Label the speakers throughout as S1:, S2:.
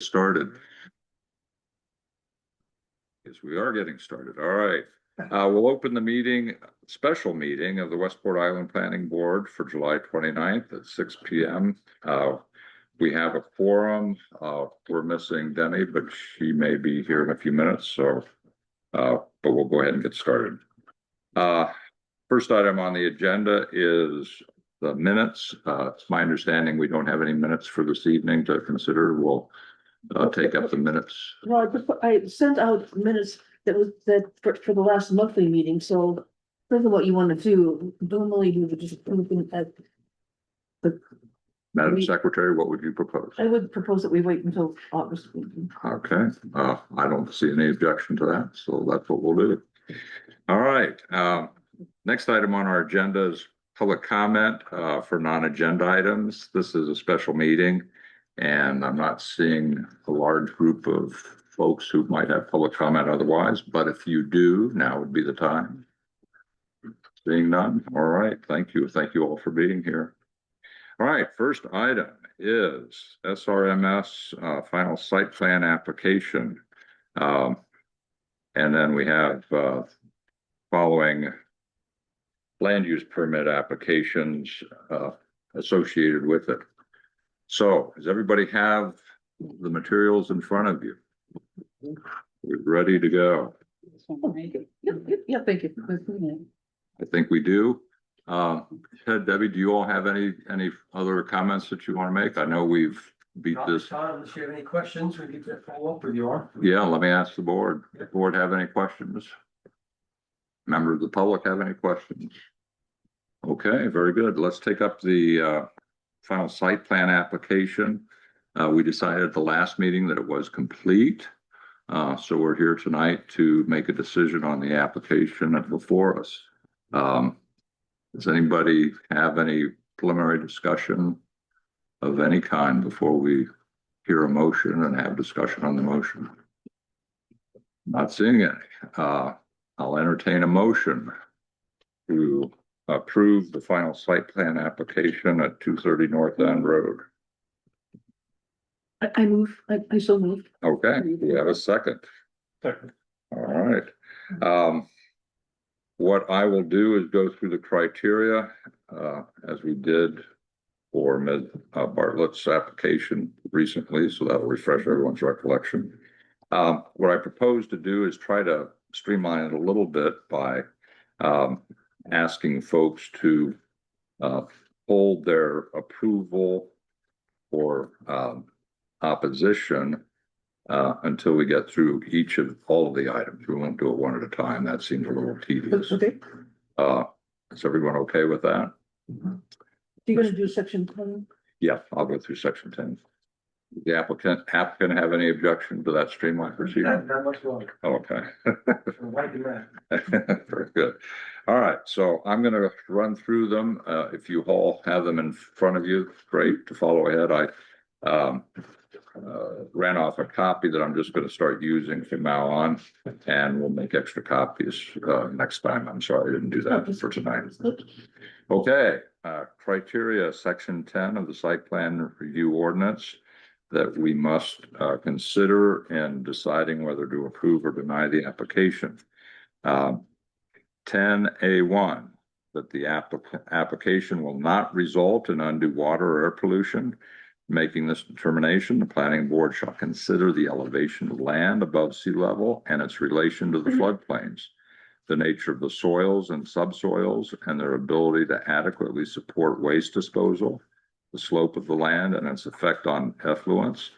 S1: Started. Yes, we are getting started. All right. We'll open the meeting, special meeting of the Westport Island Planning Board for July 29th at 6 p.m. We have a quorum. We're missing Denny, but she may be here in a few minutes. So, but we'll go ahead and get started. First item on the agenda is the minutes. It's my understanding we don't have any minutes for this evening to consider. We'll take up the minutes.
S2: Well, I sent out minutes for the last monthly meeting, so depends on what you want to do. Normally you would just anything at the.
S1: Madam Secretary, what would you propose?
S2: I would propose that we wait until August.
S1: Okay, I don't see any objection to that, so that's what we'll do. All right, next item on our agenda is public comment for non-agenda items. This is a special meeting, and I'm not seeing a large group of folks who might have public comment otherwise, but if you do, now would be the time. Seeing none, all right, thank you. Thank you all for being here. All right, first item is SRMS final site plan application. And then we have following land use permit applications associated with it. So does everybody have the materials in front of you? We're ready to go.
S2: Yeah, thank you.
S1: I think we do. Ted, Debbie, do you all have any other comments that you want to make? I know we've beat this.
S3: Unless you have any questions, we get to follow up with you.
S1: Yeah, let me ask the board. Does the board have any questions? Members of the public have any questions? Okay, very good. Let's take up the final site plan application. We decided at the last meeting that it was complete. So we're here tonight to make a decision on the application before us. Does anybody have any preliminary discussion of any kind before we hear a motion and have discussion on the motion? Not seeing any. I'll entertain a motion to approve the final site plan application at 230 North End Road.
S2: I move, I so move.
S1: Okay, we have a second.
S3: Second.
S1: All right. What I will do is go through the criteria as we did for Ms. Bartlett's application recently, so that'll refresh everyone's recollection. What I propose to do is try to streamline it a little bit by asking folks to hold their approval or opposition until we get through all of the items. We won't do it one at a time. That seems a little tedious.
S2: Okay.
S1: Is everyone okay with that?
S2: You're gonna do section 10?
S1: Yeah, I'll go through section 10. The applicant have any objection to that streamlined procedure?
S3: Not much longer.
S1: Okay.
S3: Right to that.
S1: Very good. All right, so I'm going to run through them. If you all have them in front of you, great to follow ahead. I ran off a copy that I'm just going to start using from now on, and we'll make extra copies next time. I'm sorry I didn't do that for tonight. Okay, criteria section 10 of the site plan review ordinance that we must consider in deciding whether to approve or deny the application. 10A1, that the application will not result in undue water or air pollution. Making this determination, the planning board shall consider the elevation of land above sea level and its relation to the floodplains, the nature of the soils and subsoils and their ability to adequately support waste disposal, the slope of the land and its effect on effluents,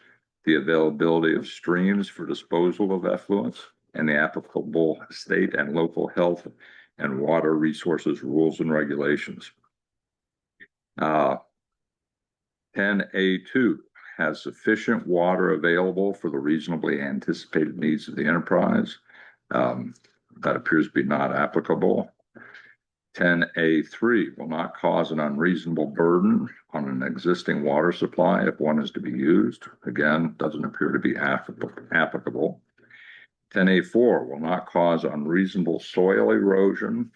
S1: the availability of streams for disposal of effluents, and the applicable state and local health and water resources rules and regulations. 10A2 has sufficient water available for the reasonably anticipated needs of the enterprise. That appears to be not applicable. 10A3 will not cause an unreasonable burden on an existing water supply if one is to be used. Again, doesn't appear to be applicable. 10A4 will not cause unreasonable soil erosion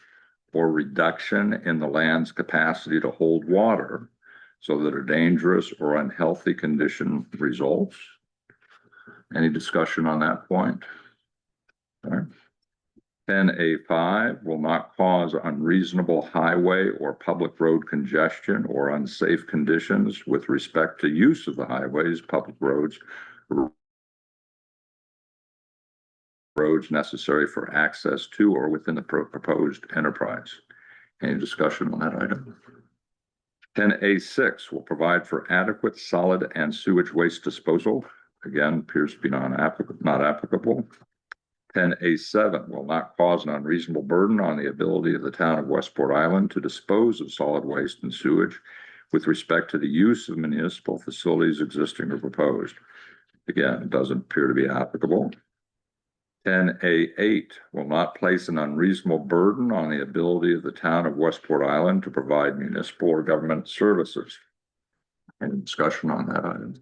S1: or reduction in the land's capacity to hold water so that a dangerous or unhealthy condition results. Any discussion on that point? All right. 10A5 will not cause unreasonable highway or public road congestion or unsafe conditions with respect to use of the highways, public roads necessary for access to or within the proposed enterprise. Any discussion on that item? 10A6 will provide for adequate solid and sewage waste disposal. Again, appears to be not applicable. 10A7 will not cause an unreasonable burden on the ability of the town of Westport Island to dispose of solid waste and sewage with respect to the use of municipal facilities existing or proposed. Again, it doesn't appear to be applicable. 10A8 will not place an unreasonable burden on the ability of the town of Westport Island to provide municipal or government services. Any discussion on that item?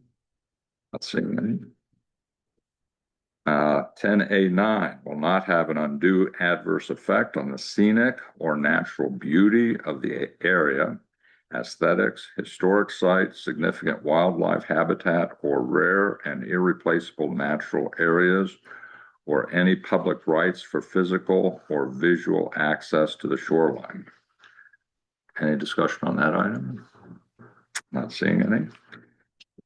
S1: Not seeing any. 10A9 will not have an undue adverse effect on the scenic or natural beauty of the area, aesthetics, historic sites, significant wildlife habitat, or rare and irreplaceable natural areas, or any public rights for physical or visual access to the shoreline. Any discussion on that item? Not seeing any.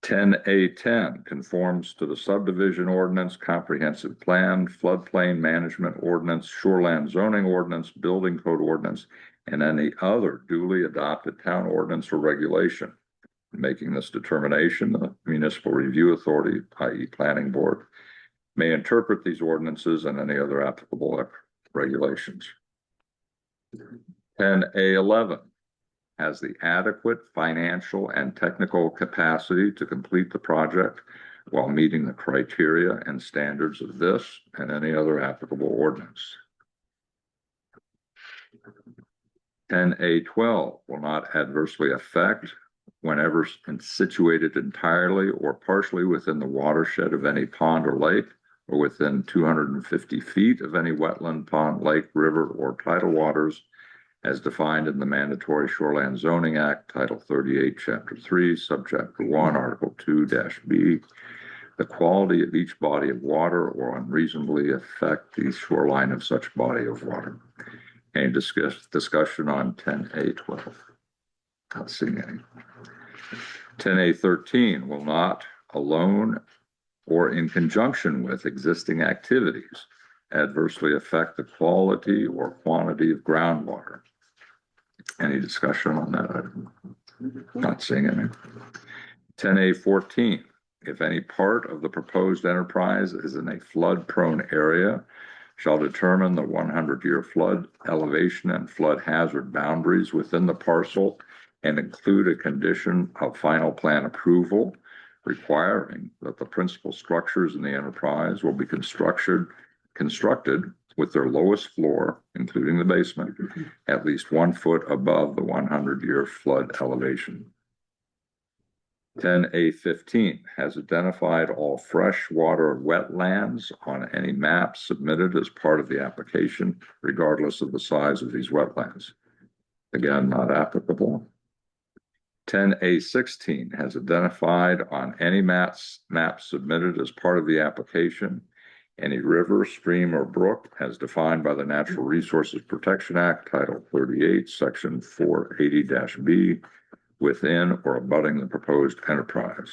S1: 10A10 conforms to the subdivision ordinance, comprehensive plan, floodplain management ordinance, shoreland zoning ordinance, building code ordinance, and any other duly adopted town ordinance or regulation. Making this determination, the municipal review authority, i.e. planning board, may interpret these ordinances and any other applicable regulations. 10A11 has the adequate financial and technical capacity to complete the project while meeting the criteria and standards of this and any other applicable ordinance. 10A12 will not adversely affect, whenever situated entirely or partially within the watershed of any pond or lake, or within 250 feet of any wetland, pond, lake, river, or tidal waters, as defined in the Mandatory Shoreland Zoning Act, Title 38, Chapter 3, Subchapter 1, Article 2-B. The quality of each body of water or unreasonably affect the shoreline of such body of water. Any discussion on 10A12? Not seeing any. 10A13 will not alone or in conjunction with existing activities adversely affect the quality or quantity of groundwater. Any discussion on that item? Not seeing any. 10A14, if any part of the proposed enterprise is in a flood-prone area, shall determine the 100-year flood elevation and flood hazard boundaries within the parcel and include a condition of final plan approval requiring that the principal structures in the enterprise will be constructed with their lowest floor, including the basement, at least 1 foot above the 100-year flood elevation. 10A15 has identified all freshwater wetlands on any map submitted as part of the application, regardless of the size of these wetlands. Again, not applicable. 10A16 has identified on any map submitted as part of the application any river, stream, or brook as defined by the Natural Resources Protection Act, Title 38, Section 480-B, within or abutting the proposed enterprise.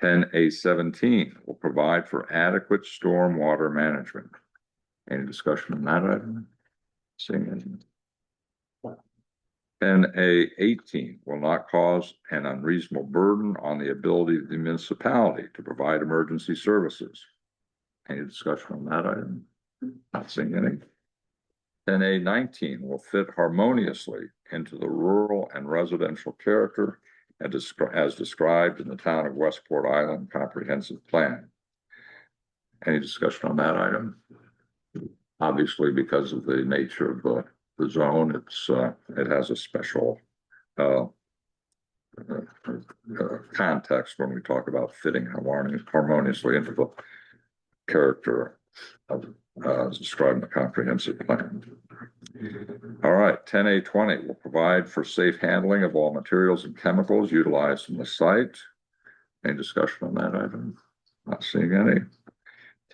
S1: 10A17 will provide for adequate stormwater management. Any discussion on that item? Seeing anything? 10A18 will not cause an unreasonable burden on the ability of the municipality to provide emergency services. Any discussion on that item? Not seeing any. 10A19 will fit harmoniously into the rural and residential character as described in the town of Westport Island Comprehensive Plan. Any discussion on that item? Obviously, because of the nature of the zone, it has a special context when we talk about fitting harmoniously into the character of as described in the comprehensive plan. All right, 10A20 will provide for safe handling of all materials and chemicals utilized in the site. Any discussion on that item? Not seeing any.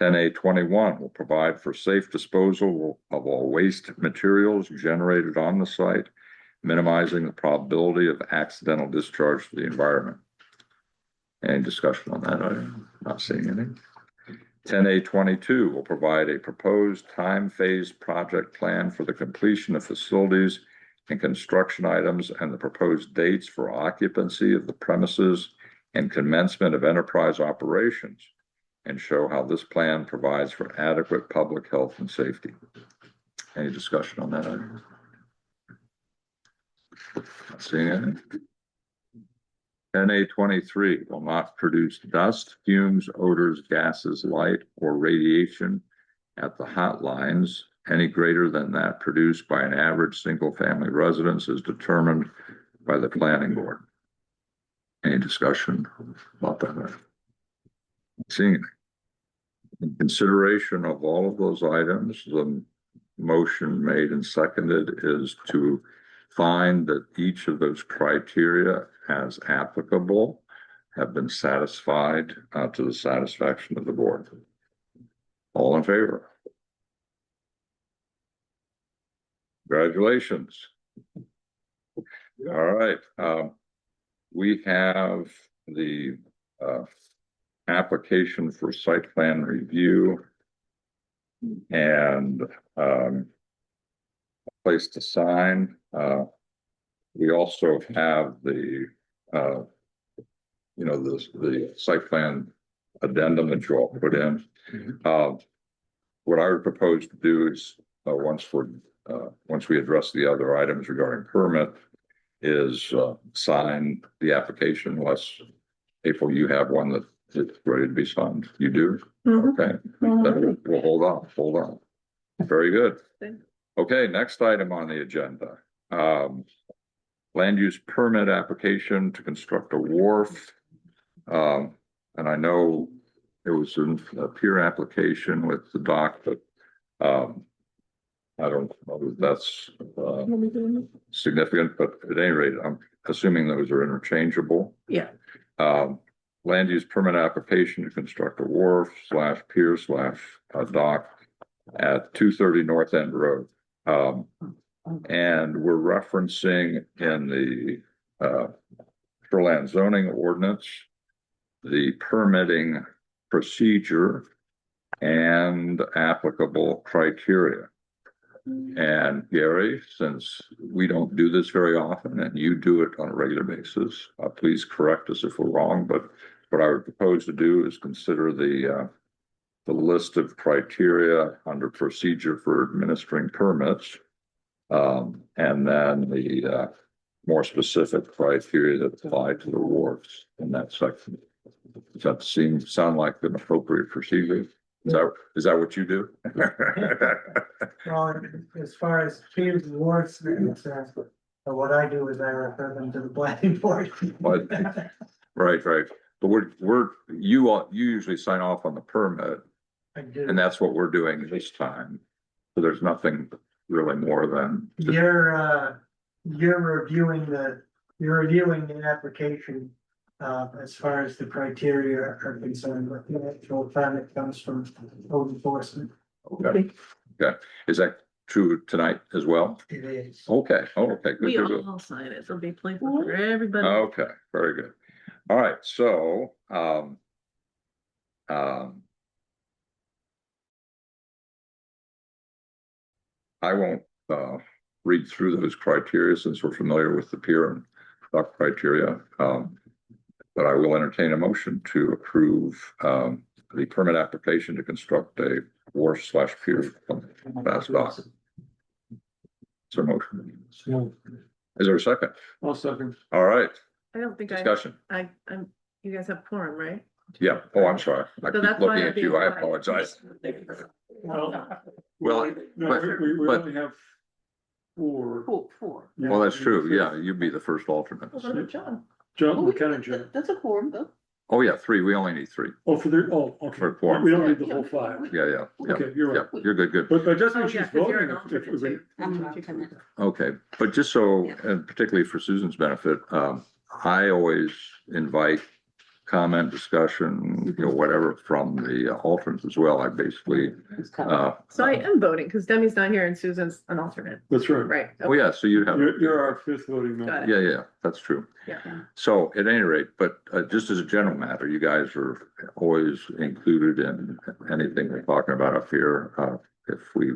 S1: 10A21 will provide for safe disposal of all waste materials generated on the site, minimizing the probability of accidental discharge to the environment. Any discussion on that item? Not seeing any. 10A22 will provide a proposed time-phased project plan for the completion of facilities and construction items and the proposed dates for occupancy of the premises and commencement of enterprise operations, and show how this plan provides for adequate public health and safety. Any discussion on that item? Not seeing any. 10A23 will not produce dust, fumes, odors, gases, light, or radiation at the hot lines any greater than that produced by an average single-family residence as determined by the planning board. Any discussion about that? Seeing it. In consideration of all of those items, the motion made and seconded is to find that each of those criteria as applicable have been satisfied to the satisfaction of the board. All in favor? Congratulations. All right. We have the application for site plan review and a place to sign. We also have the the site plan addendum that you all put in. What I would propose to do is once we address the other items regarding permit, is sign the application unless April, you have one that is ready to be signed. You do? Okay. Then we'll hold on. Very good. Okay, next item on the agenda. Land use permit application to construct a wharf. And I know it was a peer application with the dock, but I don't know if that's significant, but at any rate, I'm assuming those are interchangeable.
S2: Yeah.
S1: Land use permit application to construct a wharf / pier / dock at 230 North End Road. And we're referencing in the shoreland zoning ordinance, the permitting procedure and applicable criteria. And Gary, since we don't do this very often and you do it on a regular basis, please correct us if we're wrong. But what I would propose to do is consider the list of criteria under procedure for administering permits, and then the more specific criteria that apply to the wharfs in that section. Does that sound like an appropriate procedure? Is that what you do?
S4: Well, as far as piers and wharfs, what I do is I refer them to the planning board.
S1: Right. But you usually sign off on the permit,
S4: I do.
S1: and that's what we're doing this time. So there's nothing really more than.
S4: You're reviewing the application, as far as the criteria are concerned, but the actual permit comes from code enforcement.
S1: Okay. Is that true tonight as well?
S4: It is.
S1: Okay. Okay.
S2: We
S1: Good.
S2: all sign it. It'll be playful for everybody.
S1: Okay. Very good. All right. So, I won't read through those criteria since we're familiar with the pier and dock criteria. But I will entertain a motion to approve the permit application to construct a wharf / pier fast dock. Is there a motion? Is there a second?
S3: I'll second.
S1: All right,
S2: I don't think
S1: discussion.
S2: I'm, you guys have quorum, right?
S1: Yeah. Oh, I'm sorry. I
S2: So
S1: keep
S2: that's why
S1: looking
S2: I'm
S1: at you.
S2: being
S1: I
S2: quiet.
S1: apologize.
S3: Well,
S1: but-
S3: we
S1: but-
S3: only have four.
S2: Four.
S1: Well, that's true. Yeah, you'd be the first alternate.
S2: Well, what about John?
S3: John,
S2: we-
S3: McKenna, John.
S2: That's a quorum though.
S1: Oh, yeah, 3. We only need 3.
S3: Oh, okay.
S1: For quorum.
S3: We don't need the whole 5.
S1: Yeah.
S3: Okay, you're
S1: Yeah,
S3: right.
S1: you're good.
S3: But just
S2: Oh,
S3: when
S2: yeah,
S3: she's
S2: 'cause you're
S3: voting,
S2: an alternate too.
S5: I'm an alternate.
S1: Okay, but just so, and particularly for Susan's benefit, I always invite comment, discussion, whatever from the alternates as well. I basically,
S5: So I am voting because Demi's not here and Susan's an alternate,
S3: That's right.
S5: right?
S1: oh yeah, so you have,
S3: You're our fifth voting member.
S5: Got it.
S1: yeah, that's true.
S5: Yeah.
S1: So at any rate, but just as a general matter, you guys are always included in anything we're talking about up here. If we,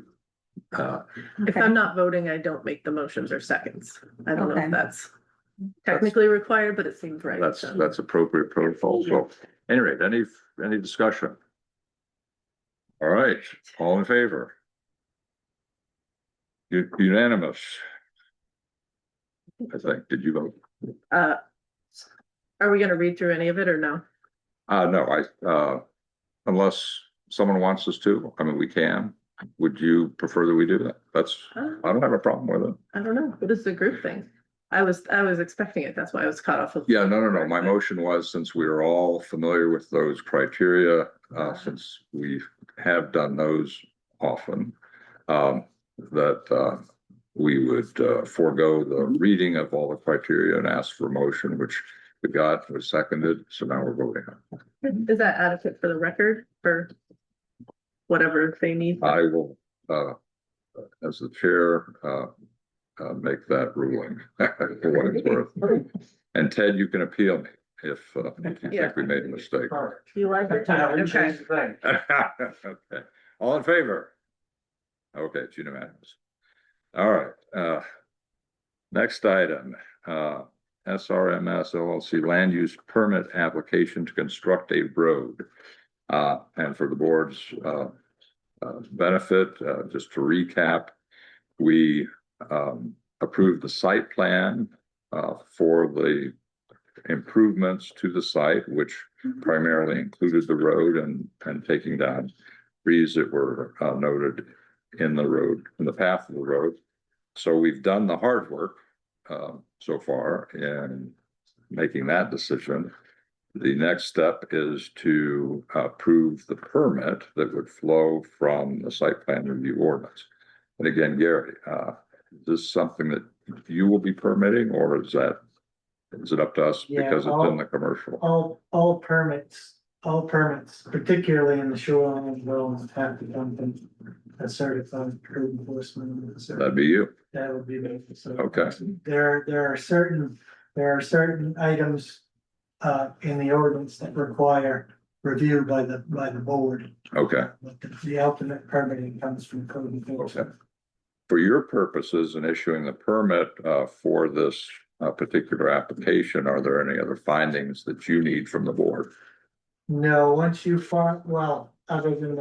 S5: If I'm not voting, I don't make the motions or seconds. I don't know
S6: Okay.
S5: if that's technically required, but it seems right. so.
S1: that's appropriate protocol. So any rate, any discussion? All right, all in favor? Unanimous. I think, did you vote?
S5: Are we gonna read through any of it or no?
S1: No, unless someone wants us to, I mean, we can. Would you prefer that we do that? I don't have a problem with it.
S5: I don't know. What is the group thing? I was expecting it. That's why I was caught off of.
S1: Yeah, no. My motion was, since we are all familiar with those criteria, since we have done those often, that we would forego the reading of all the criteria and ask for a motion, which we got, was seconded, so now we're voting on it.
S5: Is that adequate for the record for whatever they need?
S1: I will, as the chair, make that ruling for what it's worth. And Ted, you can appeal me if you think we made a mistake.
S5: You like it? Okay.
S1: Okay, all in favor? Okay, it's unanimous. All right, next item, SRMS LLC land use permit application to construct a road. And for the board's benefit, just to recap, we approved the site plan for the improvements to the site, which primarily included the road and taking down trees that were noted in the road, in the path of the road. So we've done the hard work so far in making that decision. The next step is to approve the permit that would flow from the site plan review ordinance. And again, Gary, is this something that you will be permitting, or is it up to us
S4: Yeah,
S1: because it's in the commercial?
S4: All permits, particularly in the shoreline zones, have to come from a certified code enforcement officer.
S1: That'd be you.
S4: That would be me. So
S1: Okay.
S4: There are certain items in the ordinance that require review by the board.
S1: Okay.
S4: But the ultimate permitting comes from code enforcement.
S1: For your purposes in issuing the permit for this particular application, are there any other findings that you need from the board?
S4: No, once you find, well, other than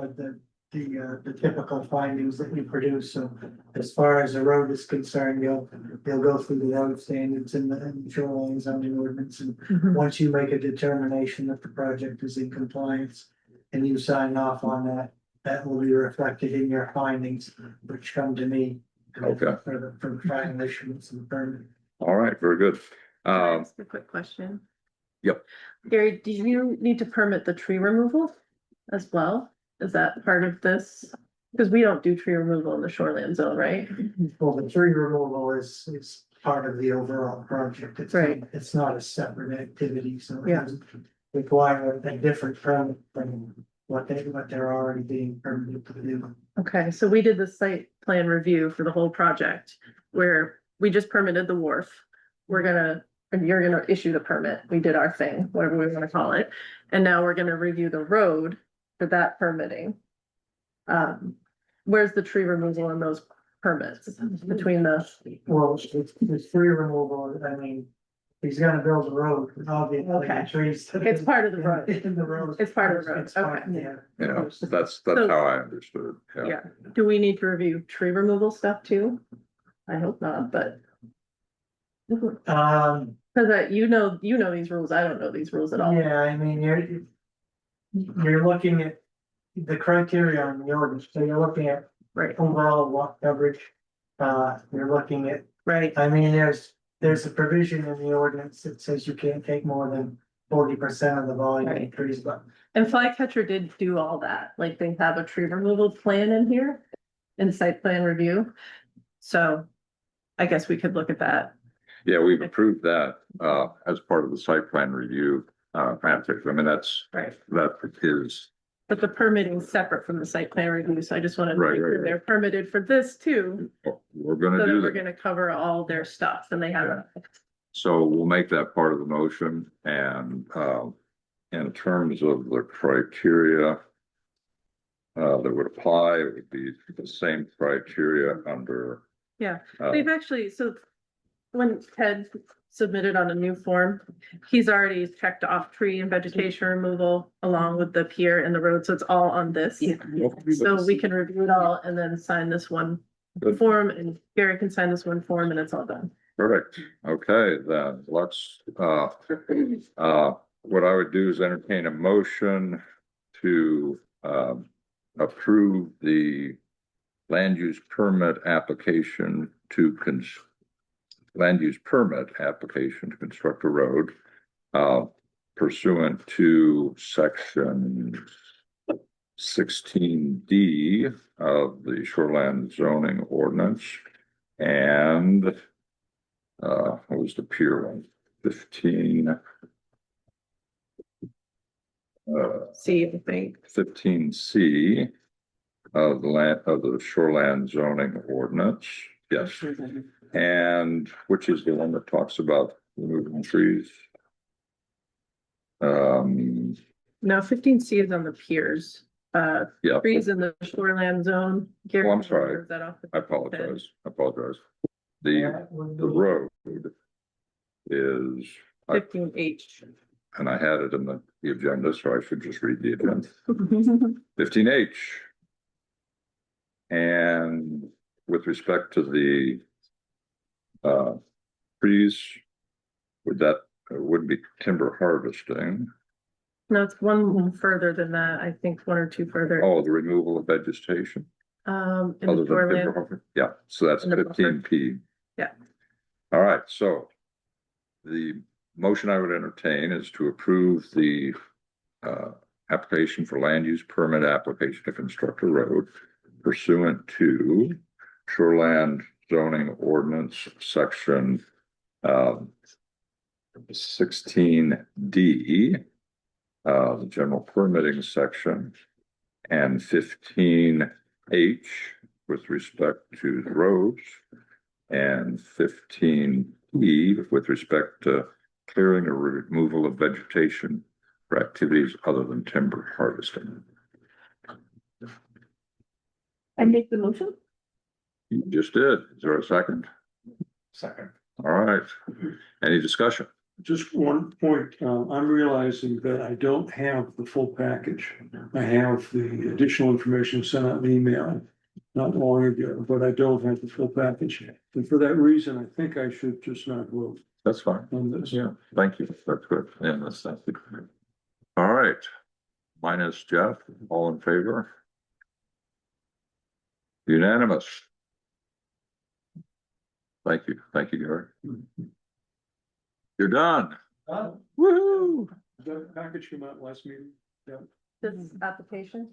S4: the typical findings that we produce, so as far as the road is concerned, you'll go through the road standards and the shoreline zoning ordinance, and
S5: Mhm.
S4: once you make a determination that the project is in compliance and you sign off on that, that will be reflected in your findings, which come to me.
S1: Okay.
S4: For the final issuance of the permit.
S1: All right, very good.
S5: Can I ask a quick question?
S1: Yep.
S5: Gary, do you need to permit the tree removal as well? Is that part of this? Because we don't do tree removal in the shoreline zone, right?
S4: Well, the tree removal is part of the overall project.
S5: Right.
S4: It's not a separate activity, so it
S5: Yeah.
S4: doesn't require a different permit from what they're already being permitted to do.
S5: Okay, so we did the site plan review for the whole project where we just permitted the wharf. And you're gonna issue the permit. We did our thing, whatever we wanna call it. And now we're gonna review the road for that permitting. Where's the tree removal in those permits between the,
S4: Well, it's tree removal, I mean, he's gonna build a road, obviously,
S5: Okay.
S4: the trees.
S5: It's part of the road.
S4: In the road.
S5: It's part of the road,
S4: It's part,
S5: okay.
S4: yeah.
S1: Yeah, that's
S5: So-
S1: how I understood.
S5: yeah, do we need to review tree removal stuff too? I hope not, but. Cause you know these rules, I don't know these rules at all.
S4: Yeah, I mean, you're looking at the criteria on the ordinance, so you're looking at
S5: Right,
S4: overall lot coverage. You're looking at,
S5: right,
S4: I mean, there's a provision in the ordinance that says you can't take more than 40% of the volume of
S5: Right.
S4: trees, but.
S5: and Flycatcher did do all that, like they have a tree removal plan in here. In site plan review, so I guess we could look at that.
S1: Yeah, we've approved that as part of the site plan review. Francis. I mean,
S5: Right.
S1: that is,
S5: But the permitting is separate from the site plan review, so I just wanted to
S1: Right,
S5: make
S1: right,
S5: sure
S1: right.
S5: they're permitted for this too.
S1: we're
S5: So
S1: gonna
S5: that
S1: do
S5: we're
S1: that.
S5: gonna cover all their stuff and they have.
S1: So we'll make that part of the motion and, in terms of the criteria that would apply, it would be the same criteria under.
S5: Yeah,
S1: uh,
S5: they've actually, so when Ted submitted on a new form, he's already checked off tree and vegetation removal along with the pier and the road, so it's all on this.
S2: Yeah.
S5: So we can review it all and then sign this one
S1: Good.
S5: form and Gary can sign this one form and it's all done.
S1: Perfect. Okay, then let's, what I would do is entertain a motion to, approve the land use permit application to construct a road, pursuant to section 16D of the shoreland zoning ordinance. And what was the pier one? 15.
S5: See, I think.
S1: 15C of the shoreland zoning ordinance. Yes, and which is the one that talks about removing trees.
S5: No, 15C is on the piers,
S1: Yeah,
S5: trees in the shoreland zone. Gary,
S1: Oh, I'm sorry.
S5: remembers that off the
S1: I
S5: top of his head.
S1: apologize. The road is,
S5: 15H.
S1: and I had it in the agenda, so I should just read the agenda. 15H. And with respect to the trees, wouldn't be timber harvesting.
S5: No, it's one further than that, I think one or two further.
S1: Oh, the removal of vegetation.
S5: In
S1: Other
S5: the
S1: than timber
S5: shoreland.
S1: harvesting. Yeah, so that's
S5: In the buffer.
S1: 15P.
S5: Yeah.
S1: All right, so the motion I would entertain is to approve the application for land use permit application to construct a road pursuant to shoreland zoning ordinance section 16D, the general permitting section, and 15H with respect to the roads, and 15E with respect to clearing or removal of vegetation for activities other than timber harvesting.
S2: I make the motion?
S1: You just did. Is there a second?
S3: Second.
S1: All right. Any discussion?
S3: Just one point, I'm realizing that I don't have the full package. I have the additional information sent out in email not long ago, but I don't have the full package. And for that reason, I think I should just not vote
S1: That's fine.
S3: on this.
S1: Yeah, thank you. That's good. Yeah, that's good. All right. Minus Jeff, all in favor? Unanimous. Thank you. Thank you, Gary. You're done. Woo-hoo.
S3: The package came out last meeting. Yeah,
S5: This application?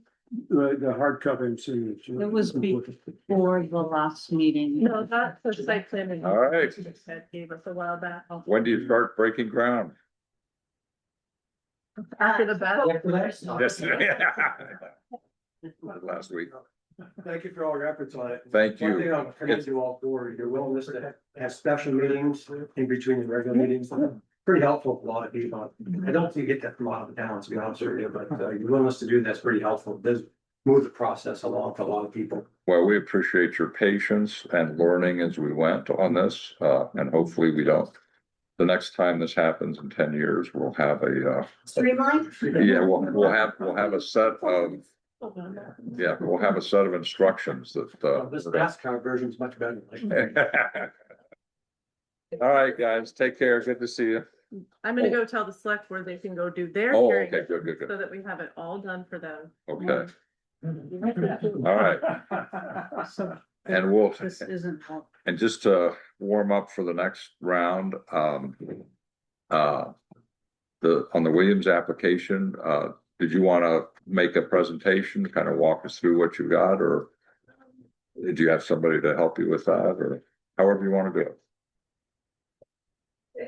S3: the hard copy I'm seeing.
S6: It was before the last meeting.
S5: No, that's the site plan. review
S1: All right.
S5: that gave us a while back.
S1: When do you start breaking ground?
S5: After the bat.
S1: Yes. Last week.
S4: Thank you for all your efforts on it.
S1: Thank
S4: One thing
S1: you.
S4: I'll commend you all for, your willingness to have special meetings in between the regular meetings. Pretty helpful for a lot of people. I don't think you get that from a lot of towns, to be honest with you, but your willingness to do that's pretty helpful. It does move the process along for a lot of people.
S1: Well, we appreciate your patience and learning as we went on this, and hopefully we don't. The next time this happens in 10 years, we'll have a,
S6: Streamline?
S1: yeah, we'll have a set of, yeah, we'll have a set of instructions that,
S4: This NASCAR version is much better.
S1: All right, guys, take care. Good to see you.
S5: I'm gonna go tell the select board they can go do their
S1: Oh,
S5: hearing.
S1: okay, good, good, good.
S5: So that we have it all done for them.
S1: Okay, all right.
S6: So
S1: And we'll,
S6: this isn't.
S1: and just to warm up for the next round, on the Williams application, did you want to make a presentation, kind of walk us through what you got, or do you have somebody to help you with that, or however you want to do it?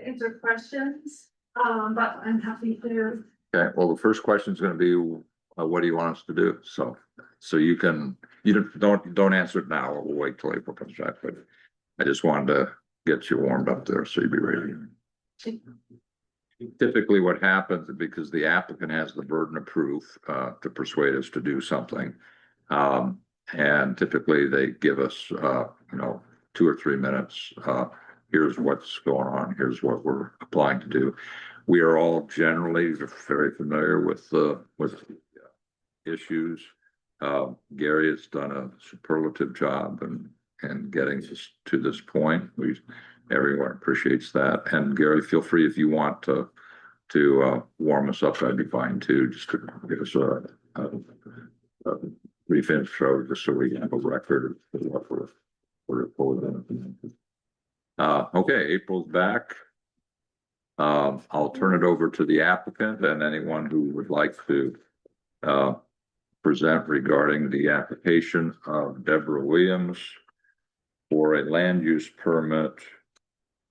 S7: Answer questions. But I'm happy to,
S1: Okay, well, the first question is gonna be, what do you want us to do? So you can, don't answer it now, we'll wait till April comes back, but I just wanted to get you warmed up there, so you'd be ready. Typically what happens, because the applicant has the burden of proof, to persuade us to do something. And typically they give us, 2 or 3 minutes, here's what's going on, here's what we're applying to do. We are all generally very familiar with the issues. Gary has done a superlative job and getting us to this point. Everyone appreciates that. And Gary, feel free if you want to warm us up, that'd be fine too, just to give us a brief intro, just so we have a record of what we're pulling. Okay, April's back. I'll turn it over to the applicant and anyone who would like to present regarding the application of Deborah Williams for a land use permit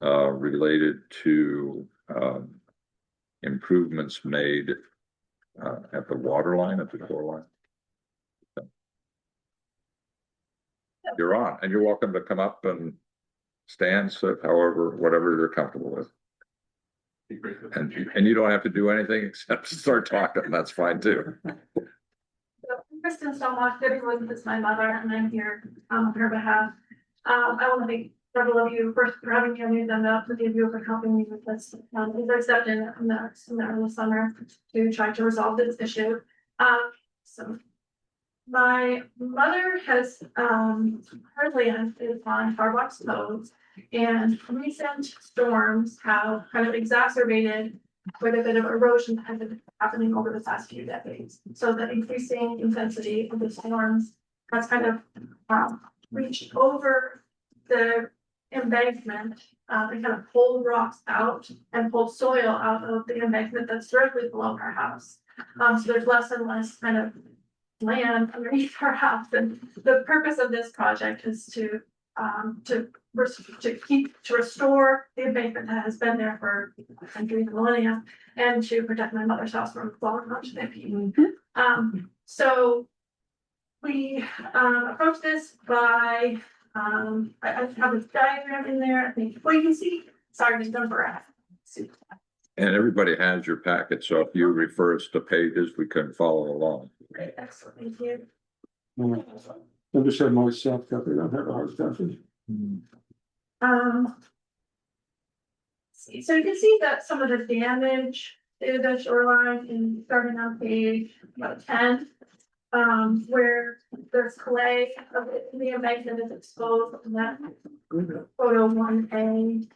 S1: related to improvements made at the water line, at the core line. You're on, and you're welcome to come up and stand, so however, whatever you're comfortable with. And you don't have to do anything except start talking, that's fine too.
S7: Kristen Stonewall, Debbie Williams is my mother, and I'm here on her behalf. I want to thank several of you first for having me on the agenda, to give you for helping me with this. As I stepped in the early summer to try to resolve this issue. So my mother has her land is on Tarbox Coves, and recent storms have kind of exacerbated quite a bit of erosion that has been happening over the past few decades. So the increasing intensity of the storms has kind of reached over the embankment and kind of pulled rocks out and pulled soil out of the embankment that's directly below our house. So there's less and less kind of land underneath our house, and the purpose of this project is to restore the embankment that has been there for centuries and millennia, and to protect my mother's house from falling onto the peak. So we approach this by I have this diagram in there, I think, well, you can see, sorry, the number.
S1: And everybody has your packet, so if you refer us to pages, we can follow along.
S7: Great, excellent, thank you.
S3: I just have my soft copy, I don't have a hard copy.
S7: So you can see that some of the damage to the shoreline in starting on page about 10. Where there's clay of the embankment is exposed in that photo 1A.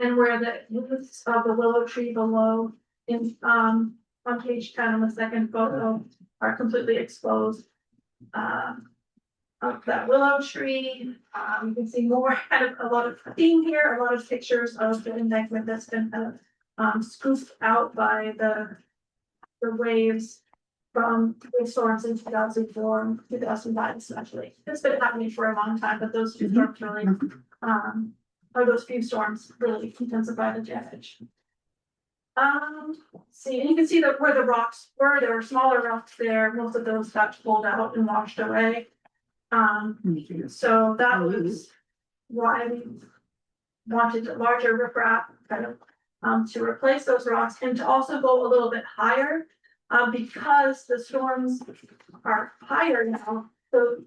S7: And where the roots of the willow tree below in on page 10 on the second photo are completely exposed. Of that willow tree, you can see more kind of a lot of theme here, a lot of pictures of the embankment that's been kind of scooped out by the waves from the storms in 2004, 2005 especially. It's been happening for a long time, but those two storms really, or those few storms really intensify the damage. See, and you can see that where the rocks were, there were smaller rocks there, most of those got pulled out and washed away. So that was why we wanted a larger riprap kind of to replace those rocks and to also go a little bit higher. Because the storms are higher now, so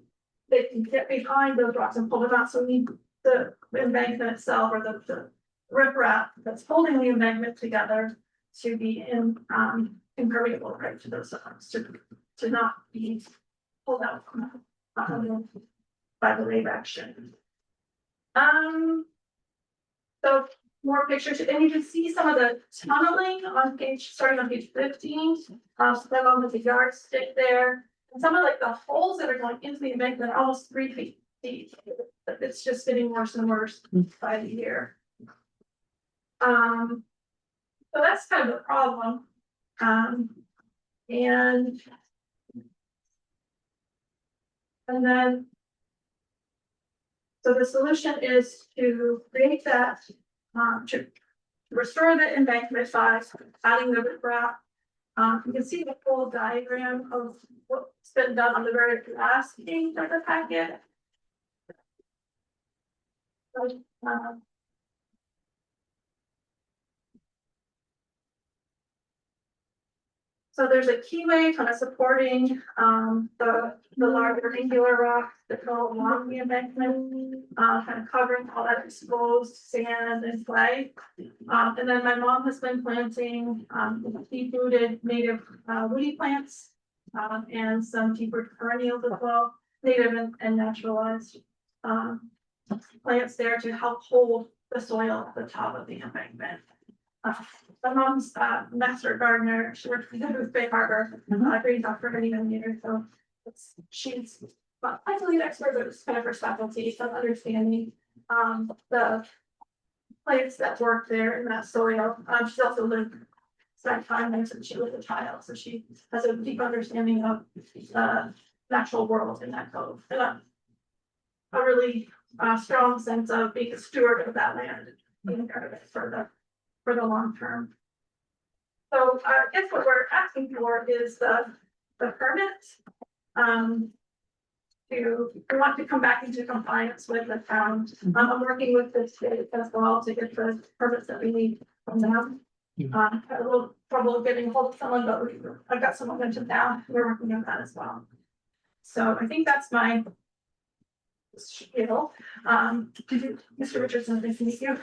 S7: they can get behind those rocks and pull them out. So we need the embankment itself, or the riprap that's holding the embankment together to be impermeable, right, to those storms, to not be pulled out by the wave action. So more pictures, and you can see some of the tunneling on page, starting on page 15. So then on the yardstick there, and some of like the holes that are going into the embankment are almost 3 feet deep. But it's just getting worse and worse by the year. So that's kind of the problem. And then, so the solution is to create that, to restore the embankment size, adding the riprap. You can see the full diagram of what's been done on the very last page of the packet. So, so there's a keyway kind of supporting, the larger angular rock that go along the embankment, kind of covering all that exposed sand and clay. And then my mom has been planting, deep-rooted native, woody plants, and some deep-root perennials as well, native and naturalized, plants there to help hold the soil at the top of the embankment. My mom's master gardener, she worked with Bay Harbor, green thumb for many years, so she's, I believe expert, but it's kind of her specialty, so understanding the plants that work there in that soil. She's also spent time there since she was a child, so she has a deep understanding of the natural world in that cove. And a really strong sense of being a steward of that land, being part of it for the long term. So I guess what we're asking for is the permit. We want to come back into compliance with the town. I'm working with the state as well to get the permits that we need from them. Had a little trouble getting hold of someone, but I've got someone mentioned now. We're working on that as well. So I think that's my spiel. Mr. Richardson, nice to meet you.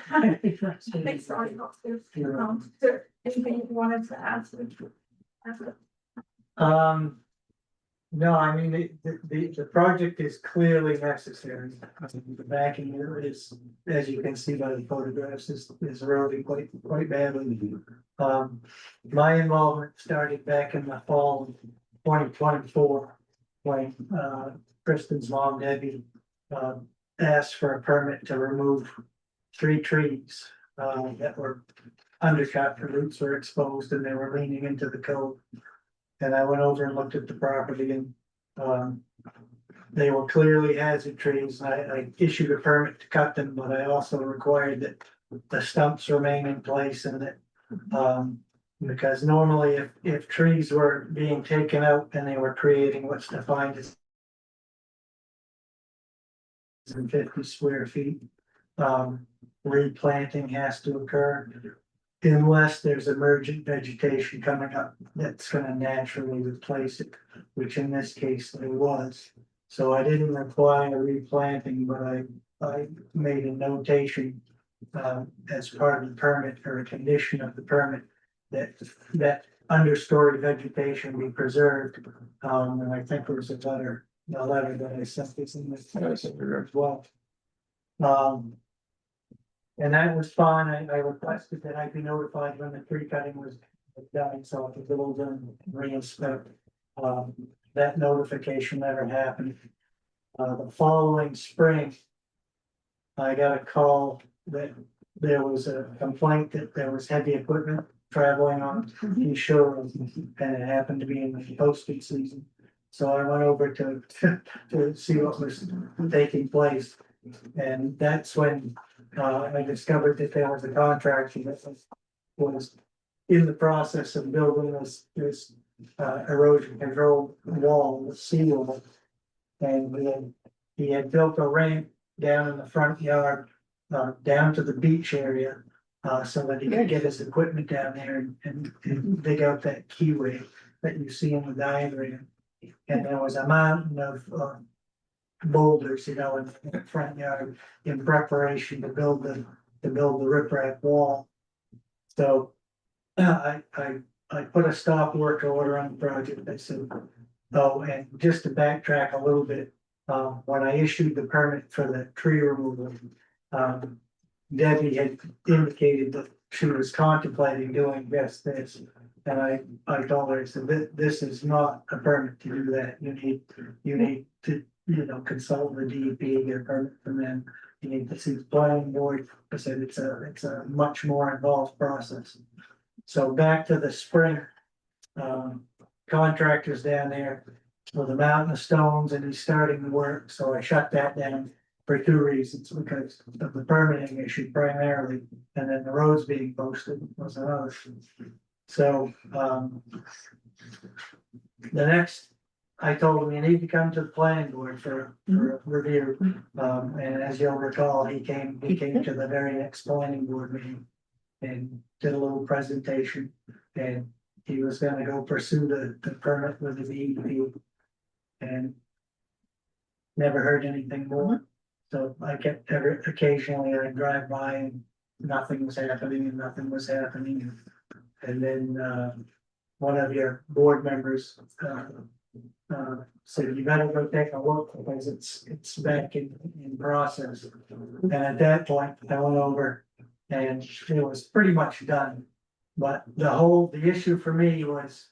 S7: Thanks for all your help too. Is there anything you wanted to add?
S4: No, I mean, the project is clearly necessary. The backing here is, as you can see by the photographs, is eroding quite badly. My involvement started back in the fall of 2024, when Kristen's mom, Debbie, asked for a permit to remove 3 trees that were undercut. The roots were exposed and they were leaning into the cove. And I went over and looked at the property, and they were clearly hazard trees. I issued a permit to cut them, but I also required that the stumps remain in place, and that because normally if trees were being taken out and they were creating what's defined as 50 square feet, replanting has to occur unless there's emergent vegetation coming up that's gonna naturally replace it, which in this case there was. So I didn't require replanting, but I made a notation as part of the permit, or a condition of the permit, that understory vegetation be preserved. And I think there was a letter that I sent this in this as well. And that was fine. I requested that I be notified when the tree cutting was done, so I could go over and reinspect. That notification never happened. The following spring, I got a call that there was a complaint that there was heavy equipment traveling on the shore, and it happened to be in the posting season. So I went over to see what was taking place. And that's when I discovered that there was a contractor that was in the process of building this erosion control wall, the seal. And he had built a ramp down in the front yard, down to the beach area, so that he could get his equipment down there and dig out that keyway that you see in the diagram. And there was a mountain of boulders, in the front yard in preparation to build the riprap wall. So I put a stop work order on the project. I said, oh, and just to backtrack a little bit, when I issued the permit for the tree removal, Debbie had indicated that she was contemplating doing this. And I told her, I said, this is not a permit to do that. You need to, consult the DEP, get a permit from them. You need to see the planning board. I said, it's a much more involved process. So back to the spring, contractors down there with a mountain of stones, and he's starting the work. So I shut that down for two reasons, because of the permitting issue primarily, and then the roads being posted was another. So, the next, I told him, you need to come to the planning board for a review. And as you'll recall, he came to the very next planning board meeting and did a little presentation, and he was gonna go pursue the permit with the DEP. And never heard anything more. So I kept occasionally I'd drive by and nothing was happening and nothing was happening. And then one of your board members said, you better go take a look because it's back in process. And at that point, I went over and it was pretty much done. But the issue for me was,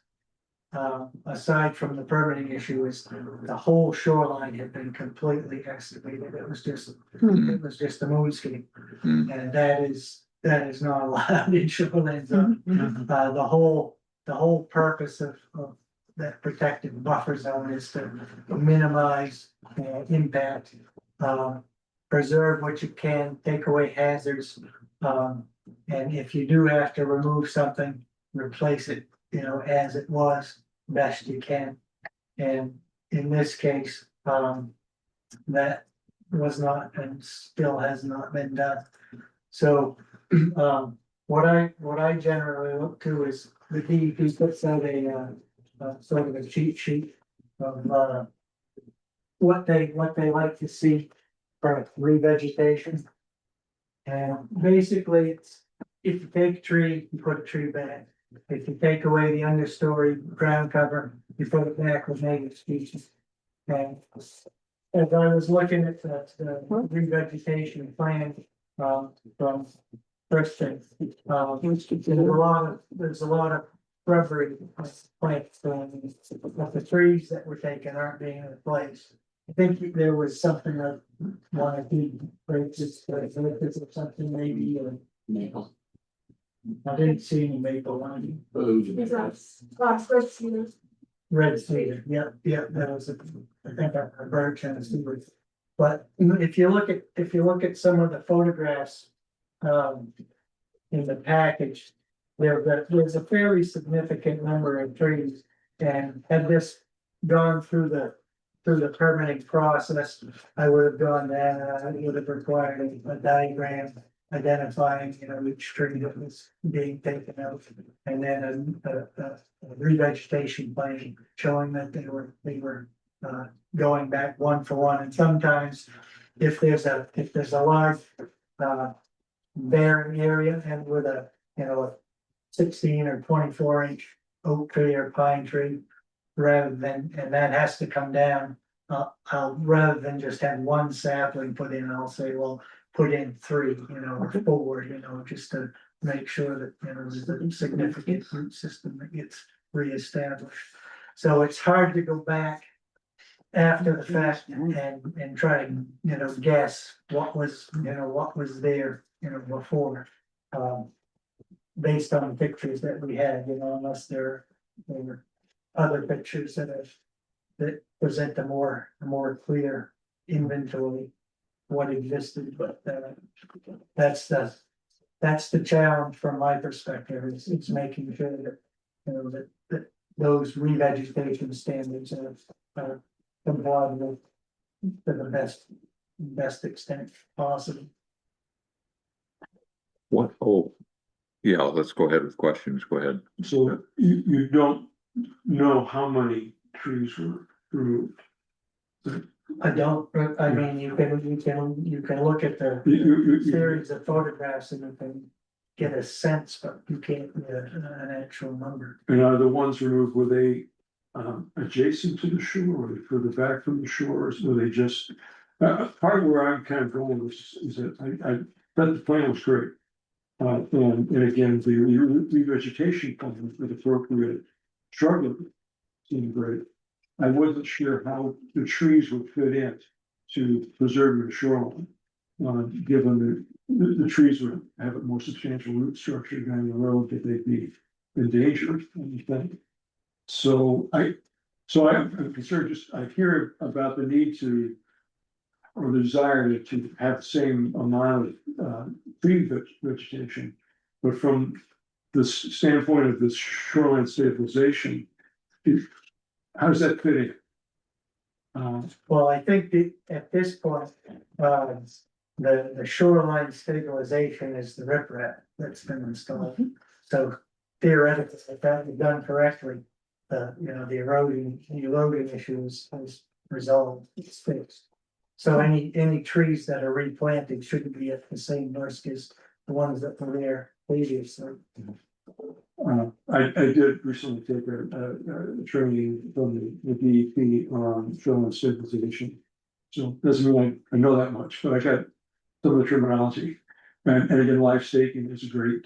S4: aside from the permitting issue, is the whole shoreline had been completely excavated. It was just a moonscape. And that is not allowed in shoreline zone. The whole purpose of that protected buffer zone is to minimize impact. Preserve what you can, take away hazards. And if you do have to remove something, replace it, as it was best you can. And in this case, that was not and still has not been done. So, what I generally look to is the DEP puts out a sort of a cheat sheet of what they like to see for revegetation. And basically, it's if you take a tree, you put a tree back. If you take away the understory ground cover, you put it back with native species. And as I was looking at the revegetation plan, from first thing, there's a lot of shrubbery plants, but the trees that were taken aren't being replaced. I think there was something that wanted to break this, or something maybe, or maple. I didn't see any maple on it.
S7: These are red cedars.
S4: Red cedar, yeah, that was I think a birch and a cedar. But if you look at some of the photographs, in the package, there's a fairly significant number of trees. And had this gone through the permitting process, I would have done that, I would have required a diagram identifying, each tree that was being taken out. And then a revegetation plan showing that they were going back one for one. And sometimes if there's a large barren area and with a 16 or 24 inch oak tree or pine tree, and that has to come down, I'll rather than just have one sapling put in, I'll say, well, put in 3, or 4, just to make sure that, there's a significant root system that gets reestablished. So it's hard to go back after the fact and try to, guess what was there, before. Based on the pictures that we had, unless there were other pictures that present a more clear inventory what existed, but that's the challenge from my perspective. It's making sure that that those revegetation standards are complied with to the best extent possible.
S1: What, oh, yeah, let's go ahead with questions, go ahead.
S3: So you don't know how many trees were removed?
S4: I don't, I mean, you can look at the series of photographs and you can get a sense, but you can't get an actual number.
S3: And are the ones removed, were they adjacent to the shore, or further back from the shores, were they just? Part of where I'm kind of going is that I thought the plan was great. And again, the revegetation plan with appropriate shrubbery seemed great. I wasn't sure how the trees would fit in to preserve the shoreline. Given the trees would have a more substantial root structure down the road, that they'd be endangered, anything. So I'm concerned, I hear about the need to or the desire to have the same amount of, tree vegetation. But from the standpoint of this shoreline stabilization, how does that fit in?
S4: Well, I think that at this point, the shoreline stabilization is the riprap that's been installed. So theoretically, if that is done correctly, the eroding issue is resolved, it's fixed. So any trees that are replanted shouldn't be at the same risk as the ones that were there previously.
S3: I did recently take a training from the DEP on shoreline stabilization. So doesn't mean I know that much, but I got some of the terminology. And again, life staking is a great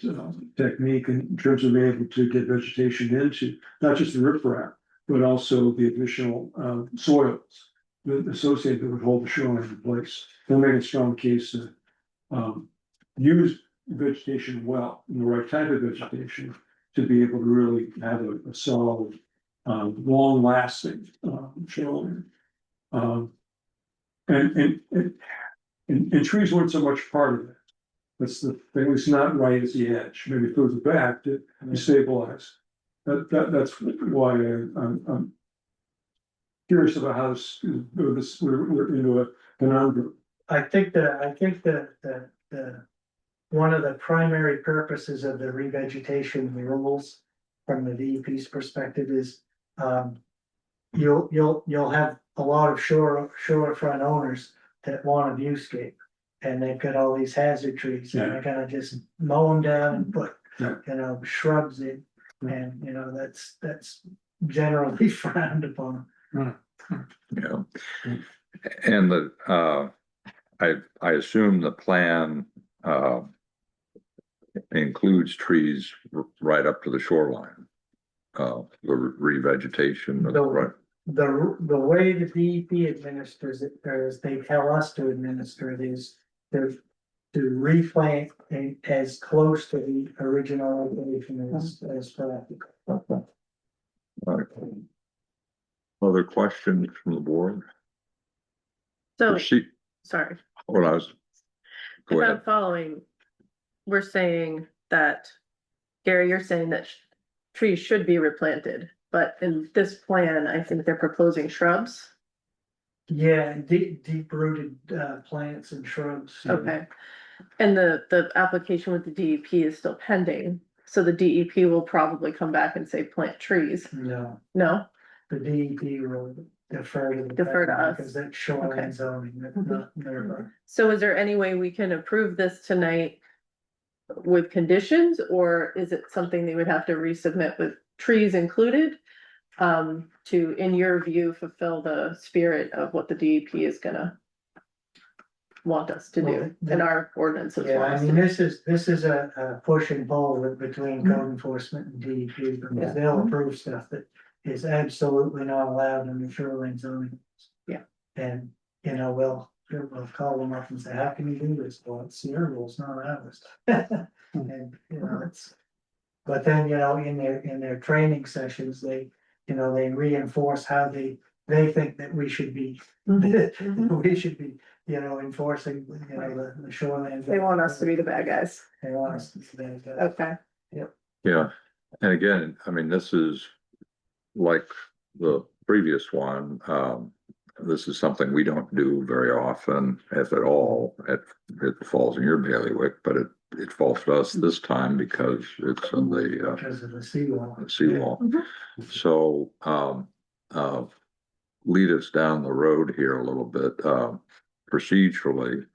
S3: technique in terms of being able to get vegetation into not just the riprap, but also the additional soils that associated that would hold the shoreline in place. They'll make a strong case to use vegetation well, and the right type of vegetation to be able to really have a solid, long lasting shoreline. And trees weren't so much part of it. That's the thing, it's not right as the edge, maybe further back to stabilize. That's why I'm curious about how we're into a conundrum.
S4: I think that one of the primary purposes of the revegetation rules from the DEP's perspective is, you'll have a lot of shorefront owners that want a viewscape. And they've got all these hazard trees, and they're gonna just mow them down and put, shrubs in. And, that's generally frowned upon.
S1: Yeah. And I assume the plan, includes trees right up to the shoreline. The revegetation, right?
S4: The way the DEP administers it, or as they tell us to administer it, is to replant as close to the original location as practical.
S1: Right. Other questions from the board?
S5: So,
S1: Proceed.
S5: sorry,
S1: What I was. Go
S5: if I'm
S1: ahead.
S5: following, we're saying that, Gary, you're saying that trees should be replanted, but in this plan, I think they're proposing shrubs.
S4: Yeah, deep rooted plants and shrubs.
S5: Okay. And the application with the DEP is still pending, so the DEP will probably come back and say plant trees.
S4: No,
S5: No?
S4: the DEP will defer to.
S5: Defer to us.
S4: Because that's shoreline
S5: Okay.
S4: zoning, that's not their.
S5: So is there any way we can approve this tonight with conditions, or is it something they would have to resubmit with trees included? To, in your view, fulfill the spirit of what the DEP is gonna want us to do in our ordinances.
S4: Yeah, I mean, this is a push and pull between code enforcement and DEP,
S5: Yeah.
S4: because they'll approve stuff that is absolutely not allowed in the shoreline zoning.
S5: Yeah.
S4: And, we'll call them up and say, how can you do this? Well, it's your rules, not ours. And, it's, but then, in their training sessions, they reinforce how they think that we should be. We should be, enforcing, the shoreline.
S5: They want us to be the bad guys.
S4: They want us to be the bad guys.
S5: Okay.
S1: Yeah, and again, I mean, this is like the previous one. This is something we don't do very often, if at all. It falls in your bailiwick, but it falls to us this time because it's in the
S4: Because of the seawall.
S1: seawall. So, lead us down the road here a little bit, procedurally.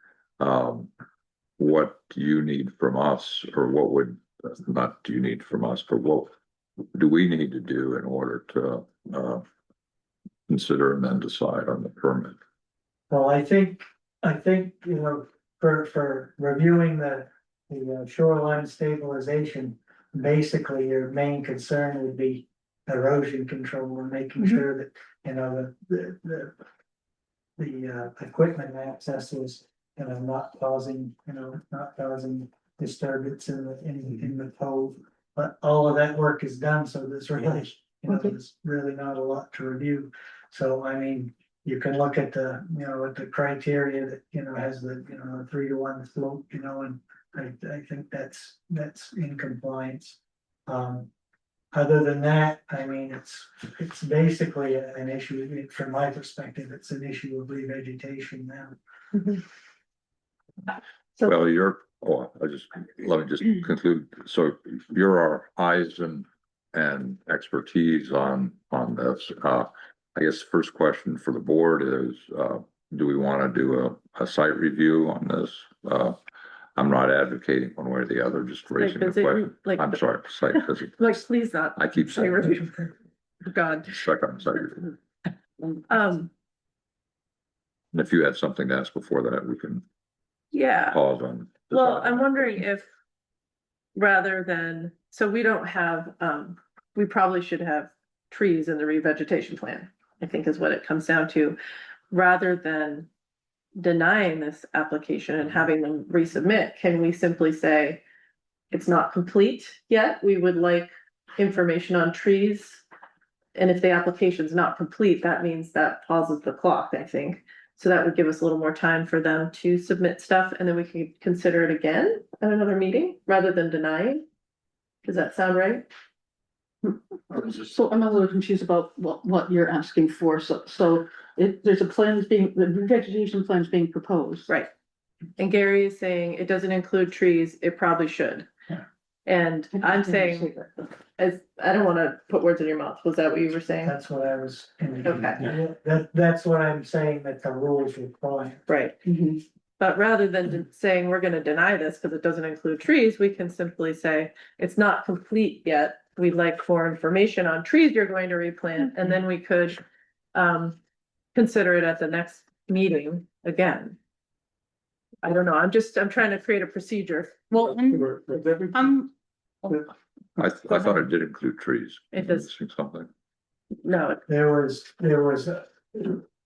S1: What do you need from us, or what would, not do you need from us, but what do we need to do in order to, consider and then decide on the permit?
S4: Well, I think, for reviewing the shoreline stabilization, basically your main concern would be erosion control and making sure that, the equipment access is, not causing disturbance in the cove. But all of that work is done, so there's really, there's really not a lot to review. So, I mean, you can look at the, you know, at the criteria that, you know, has the, you know, 3-to-1 slope, you know, and I think that's in compliance. Other than that, I mean, it's basically an issue, from my perspective, it's an issue of revegetation now.
S5: So-
S1: Well, let me just conclude. So you're our eyes and expertise on this. I guess the first question for the board is, do we want to do a site review on this? I'm not advocating one way or the other, just raising a
S5: visit,
S1: question.
S5: like-
S1: I'm sorry, site visit.
S5: Like, please not.
S1: I keep saying,
S5: Site review. God.
S1: stuck on site review.
S5: Um,
S1: And if you had something to ask before that, we can
S5: yeah.
S1: pause on.
S5: Well, I'm wondering if rather than, so we don't have, we probably should have trees in the revegetation plan, I think is what it comes down to. Rather than denying this application and having them resubmit, can we simply say it's not complete yet? We would like information on trees. And if the application's not complete, that means that pauses the clock, I think. So that would give us a little more time for them to submit stuff, and then we can consider it again at another meeting rather than denying. Does that sound right?
S2: So I'm a little confused about what you're asking for. So there's a plan that's being, the vegetation plan is being proposed.
S5: Right. And Gary is saying it doesn't include trees, it probably should.
S3: Yeah.
S5: And I'm saying, I don't wanna put words in your mouth, was that what you were saying?
S4: That's what I was. indicating.
S5: Okay.
S4: That's what I'm saying, that the rules require.
S5: Right,
S2: Mhm.
S5: but rather than saying we're gonna deny this because it doesn't include trees, we can simply say it's not complete yet. We'd like more information on trees you're going to replant, and then we could consider it at the next meeting again. I don't know, I'm trying to create a procedure.
S6: Well, I'm,
S1: I thought it did include trees.
S5: It does.
S1: Missing something.
S5: No,
S4: There was,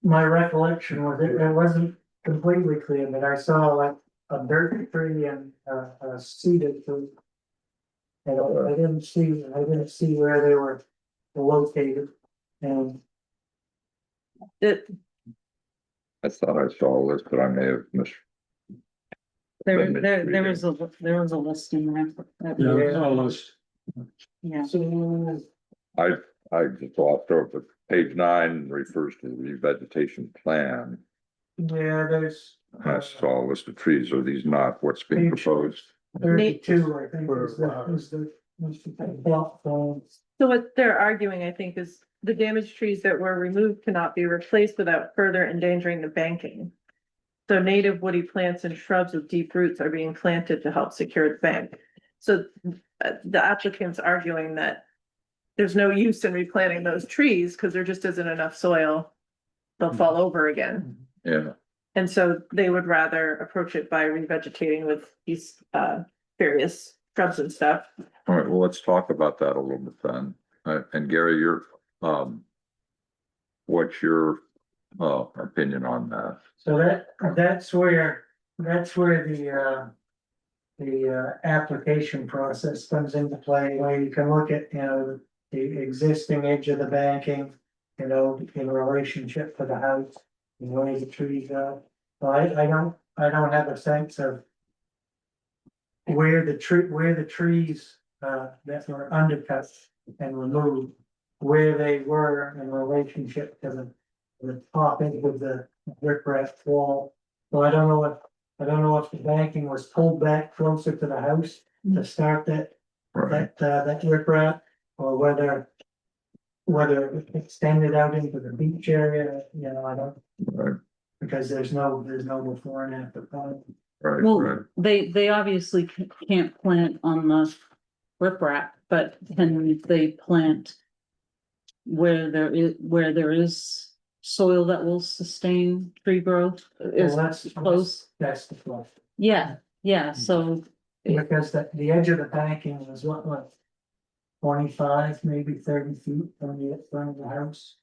S4: my recollection was it wasn't completely clear, but I saw like a birch tree and a cedar tree. And I didn't see where they were located, and
S5: it,
S1: I thought I saw a list, but I may have missed.
S6: there was a list in there.
S3: Yeah, it's almost,
S6: Yeah.
S4: so
S1: I just lost over, but page 9 refers to the revegetation plan.
S4: yeah, there's.
S1: I saw a list of trees. Are these not what's being
S4: Page-
S1: proposed?
S4: 32, I think, is the plot plan.
S5: so what they're arguing, I think, is the damaged trees that were removed cannot be replaced without further endangering the banking. So native woody plants and shrubs with deep roots are being planted to help secure the bank. So the applicant's arguing that there's no use in replanting those trees because there just isn't enough soil. They'll fall over again.
S1: Yeah,
S5: And so they would rather approach it by revegetating with these various shrubs and stuff.
S1: all right, well, let's talk about that a little bit then. And Gary, what's your opinion on that?
S4: So that's where the application process comes into play, where you can look at, you know, the existing edge of the banking, you know, in relationship to the house, and where the trees are. So I don't have a sense of where the trees that were undercut and removed, where they were in relationship to the top end of the riprap wall. So I don't know if the banking was pulled back closer to the house to start that
S1: Right,
S4: that riprap, or whether it extended out into the beach area, you know, I don't,
S1: right,
S4: because there's no before and after time.
S1: right,
S6: Well,
S1: right.
S6: they obviously can't plant on the riprap, but can they plant where there is soil that will sustain tree growth? Is
S4: Well, that's
S6: close?
S4: That's the flush,
S6: Yeah, so
S4: because the edge of the banking was what, 25, maybe 30 feet from the house.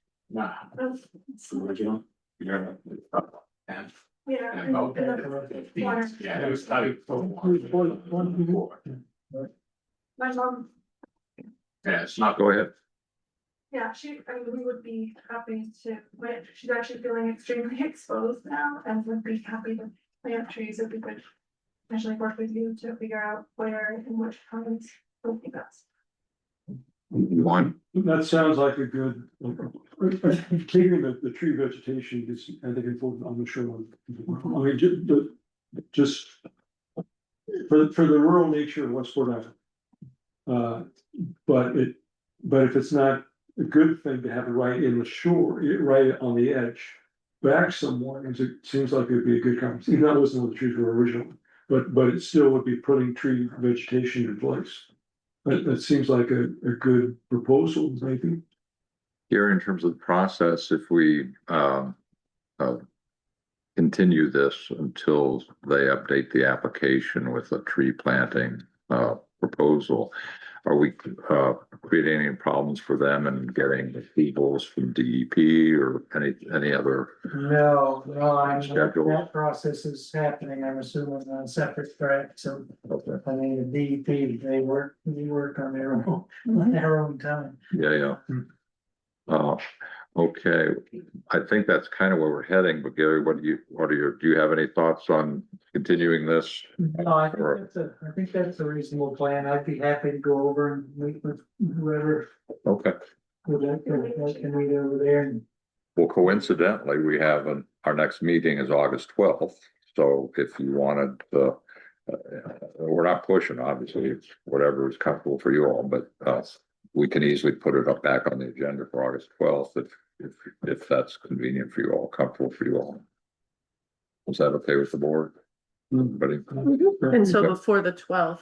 S8: Original.
S7: Yeah.
S8: Yeah,
S7: in
S8: okay.
S7: the corner.
S8: Yeah, it was studied for
S7: My mom,
S8: Yeah, it's not
S1: Go ahead.
S7: Yeah, I mean, we would be happy to, she's actually feeling extremely exposed now and would be happy to plant trees if we could potentially work with you to figure out where and which kinds would be best.
S1: One,
S3: That sounds like a good, keeping the tree vegetation is, I think, important on the shoreline. I mean, just for the rural nature of Westport Island. But if it's not a good thing to have it right in the shore, right on the edge, back somewhere, it seems like it'd be a good conversation, even though it wasn't what the trees were originally, but it still would be putting tree vegetation in place. That seems like a good proposal, maybe.
S1: here in terms of the process, if we, continue this until they update the application with a tree planting, proposal, are we, creating any problems for them and getting approvals from DEP or any other?
S4: No,
S1: Schedule.
S4: that process is happening, I'm assuming on a separate track, so.
S1: Okay.
S4: I mean, the DEP, they work on their own time.
S1: Yeah. Okay, I think that's kind of where we're heading, but Gary, do you have any thoughts on continuing this?
S4: No, I think that's a reasonable plan, I'd be happy to go over and meet with whoever
S1: Okay.
S4: would like to meet over there and.
S1: Well, coincidentally, we have our next meeting is August 12th, so if you wanted to, we're not pushing, obviously, it's whatever is comfortable for you all, but, we can easily put it up back on the agenda for August 12th if that's convenient for you all, comfortable for you all. Is that okay with the board? Everybody?
S5: And so
S1: Okay.
S5: before the 12th,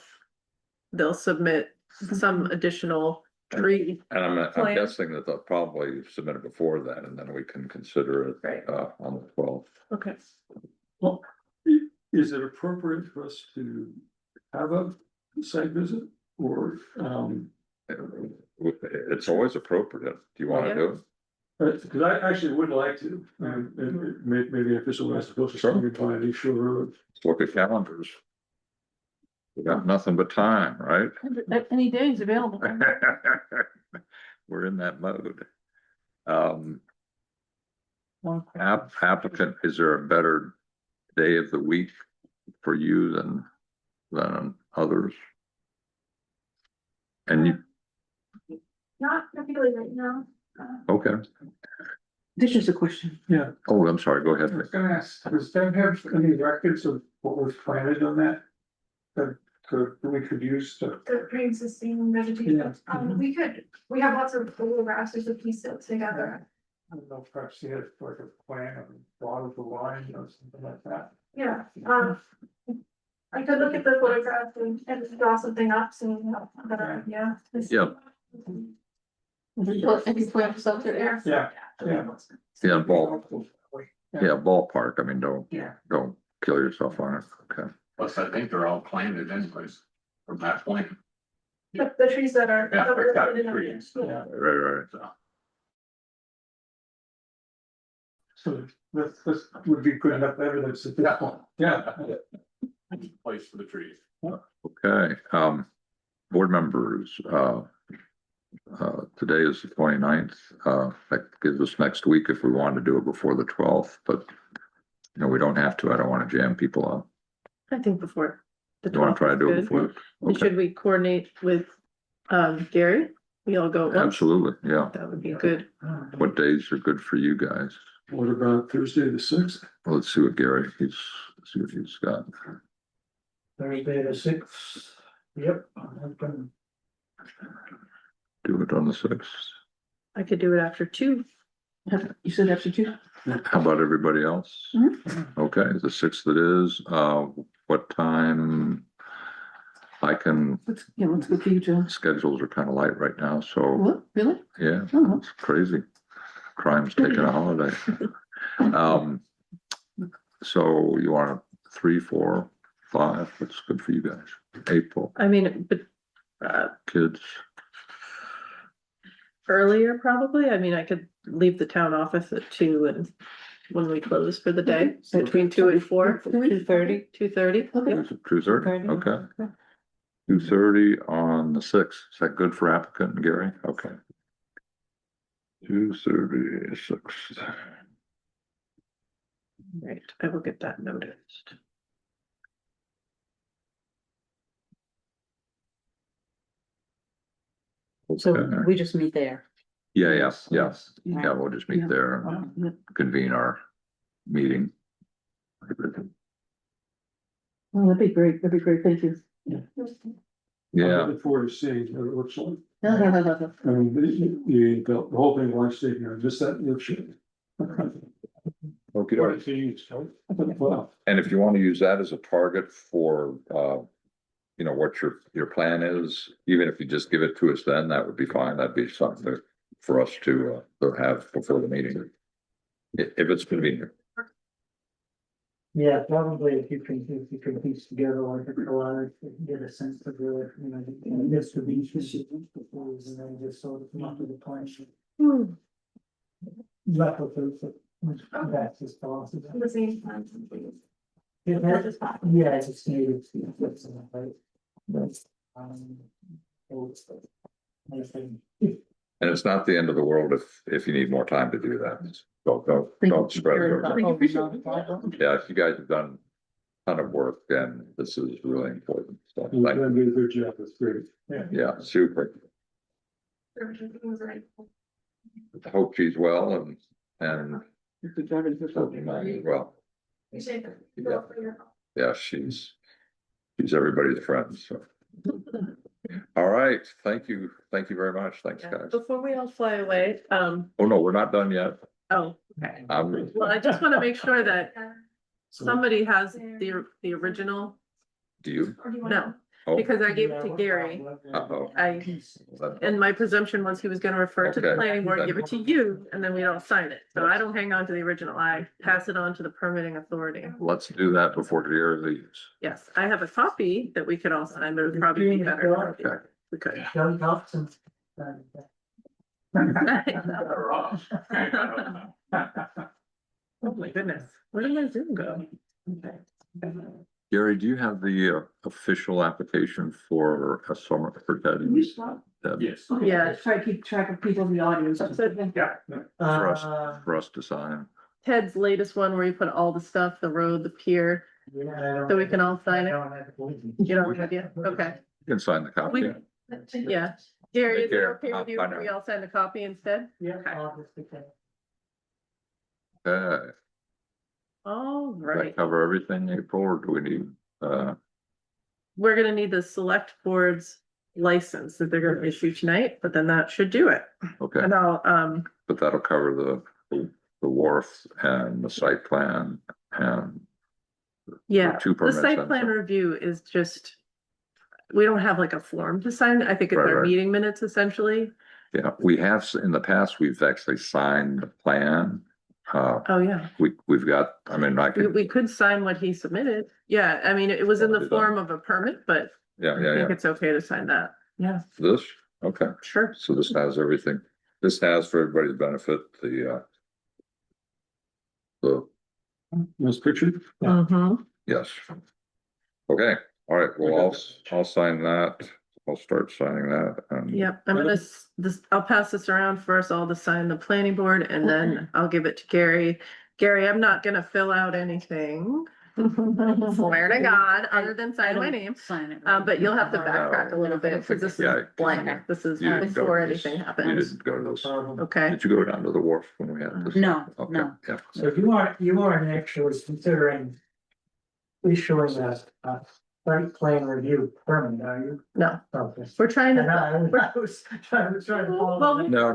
S5: they'll submit some additional tree.
S1: And I'm
S5: Plan.
S1: guessing that they'll probably submit it before that, and then we can consider it,
S5: Right.
S1: on the 12th.
S5: Okay.
S3: Well, is it appropriate for us to have a site visit or,
S1: It's always appropriate. Do you want to do it?
S3: because I actually would like to, maybe official was supposed to start me by East Shore Road.
S1: Let's look at calendars. We got nothing but time, right?
S2: Any days available.
S1: We're in that mode. Applicant, is there a better day of the week for you than others? And you,
S7: Not particularly right now.
S1: okay.
S2: This is a question.
S3: Yeah.
S1: Oh, I'm sorry, go ahead.
S3: I was gonna ask, does Ben have any records of what was planted on that? That we could use to,
S7: The pre-existing vegetation,
S3: Yeah.
S7: we have lots of photographs to piece it together.
S3: I don't know, perhaps he had like a plan of water the line or something like that.
S7: Yeah, I could look at the photographs and draw something up, so you have a better idea.
S1: Yeah.
S2: Any plans out there?
S3: Yeah, yeah.
S1: Yeah, ballpark. I mean,
S3: Yeah.
S1: don't kill yourself on it. Okay.
S8: Plus, I think they're all planted anyways from that point.
S7: The trees that are.
S8: Yeah, they've got
S7: in the-
S8: trees.
S7: Yeah.
S1: Right.
S3: So this would be good enough evidence at this point. Yeah.
S8: Place for the trees.
S1: Okay, board members, today is the 29th. That gives us next week if we want to do it before the 12th, but you know, we don't have to. I don't want to jam people up.
S5: I think before the
S1: You want
S5: 12th
S1: to try to
S5: is
S1: do it
S5: good.
S1: before?
S5: And
S1: Okay,
S5: should we coordinate with Gary? We all go at once?
S1: absolutely, yeah.
S5: That would be good.
S1: What days are good for you guys?
S3: What about Thursday the 6th?
S1: Well, let's see what Gary, let's see what he's got.
S4: Thursday the 6th, yep. I'm gonna-
S1: Do it on the 6th.
S5: I could do it after 2.
S2: You said after 2?
S1: How about everybody else? Okay, the 6th it is. What time? I can,
S2: What's good for you, Joe?
S1: schedules are kind of light right now, so
S2: What, really?
S1: yeah,
S2: Oh,
S1: it's crazy. Crime's taking a holiday. So you want 3, 4, 5? What's good for you guys? April,
S5: I mean, but
S1: kids.
S5: earlier probably. I mean, I could leave the town office at 2 and when we close for the day, between 2 and 4.
S6: 2:30.
S5: 2:30.
S2: Okay.
S1: 2:30, okay. 2:30 on the 6th. Is that good for applicant and Gary? Okay. 2:36.
S5: Right, I will get that noticed.
S6: So
S1: Okay.
S6: we just meet there.
S1: Yeah, yes.
S6: Yeah.
S1: Yeah, we'll just meet there and convene our meeting.
S2: Oh, that'd be great, thank you.
S3: I'm
S1: Yeah,
S3: looking forward to seeing what it looks like. I mean, the whole thing, like state, just that looks.
S1: okay.
S3: Well,
S1: And if you want to use that as a target for, you know, what your plan is, even if you just give it to us then, that would be fine. That'd be something for us to have before the meeting. If it's convenient.
S4: Yeah, probably if you can piece together like a collage, get a sense of the, you know, the distribution. And then just sort of come up with a plan. Replicate it, which that's as possible.
S7: The same time, please.
S4: Yeah,
S7: That is fine.
S4: yeah, I just needed to get some, right? Anything.
S1: And it's not the end of the world if you need more time to do that. Don't spread it over. Yeah, you guys have done a ton of work and this is really important. So
S3: you've
S1: thank
S3: done
S1: you.
S3: a good job, that's great.
S1: Yeah, super.
S7: Everything was right.
S1: Hope she's well and well,
S7: Appreciate it.
S1: Yeah.
S7: For your help.
S1: yeah, she's everybody's friend, so. All right, thank you very much. Thanks,
S5: Yeah.
S1: guys.
S5: Before we all fly away,
S1: Oh, no, we're not done yet.
S5: okay.
S1: Well,
S5: I just want to make sure that somebody has the original,
S1: do you?
S7: Or do you want?
S5: no,
S1: Oh,
S5: because I gave it to Gary.
S1: uh-oh.
S5: And my presumption was he was gonna refer to the
S1: Okay.
S5: planning board, give it to you, and then we don't sign it. So I don't hang on to the original. I pass it on to the permitting authority.
S1: Let's do that before Gary leaves.
S5: Yes, I have a copy that we could all sign, but it would probably be better. if We could.
S4: John Thompson.
S5: Oh, my goodness. Where did my Zoom go?
S1: Gary, do you have the official application for a summer for Ted? Ted,
S8: Yes.
S2: Yeah, try to keep track of people in the audience.
S8: Yeah.
S1: For us to sign.
S5: Ted's latest one where you put all the stuff, the road, the pier, so we can all sign it. You don't have idea? Okay.
S1: You can sign the copy.
S5: We- Yeah. Gary, is it
S1: Gary,
S5: okay with you
S1: I
S5: if
S1: know.
S5: we all sign the copy instead?
S4: Yeah.
S5: Okay.
S4: Obviously.
S5: All
S1: Does
S5: right.
S1: that cover everything, April, or do we need,
S5: We're gonna need the select board's license that they're gonna issue tonight, but then that should do it.
S1: okay,
S5: And I'll,
S1: but that'll cover the wharf and the site plan and
S5: yeah,
S1: two
S5: the
S1: permits
S5: site
S1: and
S5: plan
S1: so-
S5: review is just. We don't have like a form to sign. I think it's
S1: Right,
S5: our
S1: right.
S5: meeting minutes essentially.
S1: yeah, we have, in the past, we've actually signed the plan.
S5: Oh, yeah.
S1: We've got, I mean, I
S5: We,
S1: can,
S5: we could sign what he submitted. Yeah, I mean, it was in
S1: Wanna
S5: the
S1: do that?
S5: form of a permit, but
S1: yeah,
S5: I
S1: yeah,
S5: think
S1: yeah.
S5: it's okay to sign that. Yeah,
S1: This, okay,
S5: sure.
S1: so this has everything. This has for everybody's benefit, the
S3: Nice picture.
S5: Mhm.
S1: yes. Okay, all right, well, I'll sign that. I'll start signing that and.
S5: Yep, I'm gonna, I'll pass this around for us all to sign the planning board and then I'll give it to Gary. Gary, I'm not gonna fill out anything. Swear to God, other than sign my name.
S6: Sign it.
S5: But you'll have to backtrack a little bit because this
S1: Yeah,
S5: is blank. This is
S1: You didn't go
S5: before
S1: to this-
S5: anything
S1: You
S5: happens.
S1: didn't go to this.
S5: Okay,
S1: Did you go down to the wharf when we had this?
S6: No,
S1: Okay,
S6: no.
S1: yeah.
S4: So you aren't actually considering issuing a site plan review permit, are you?
S5: no,
S4: Okay.
S5: we're trying
S4: And
S5: to.
S4: I was trying to follow.
S5: Well,
S4: that.
S1: No.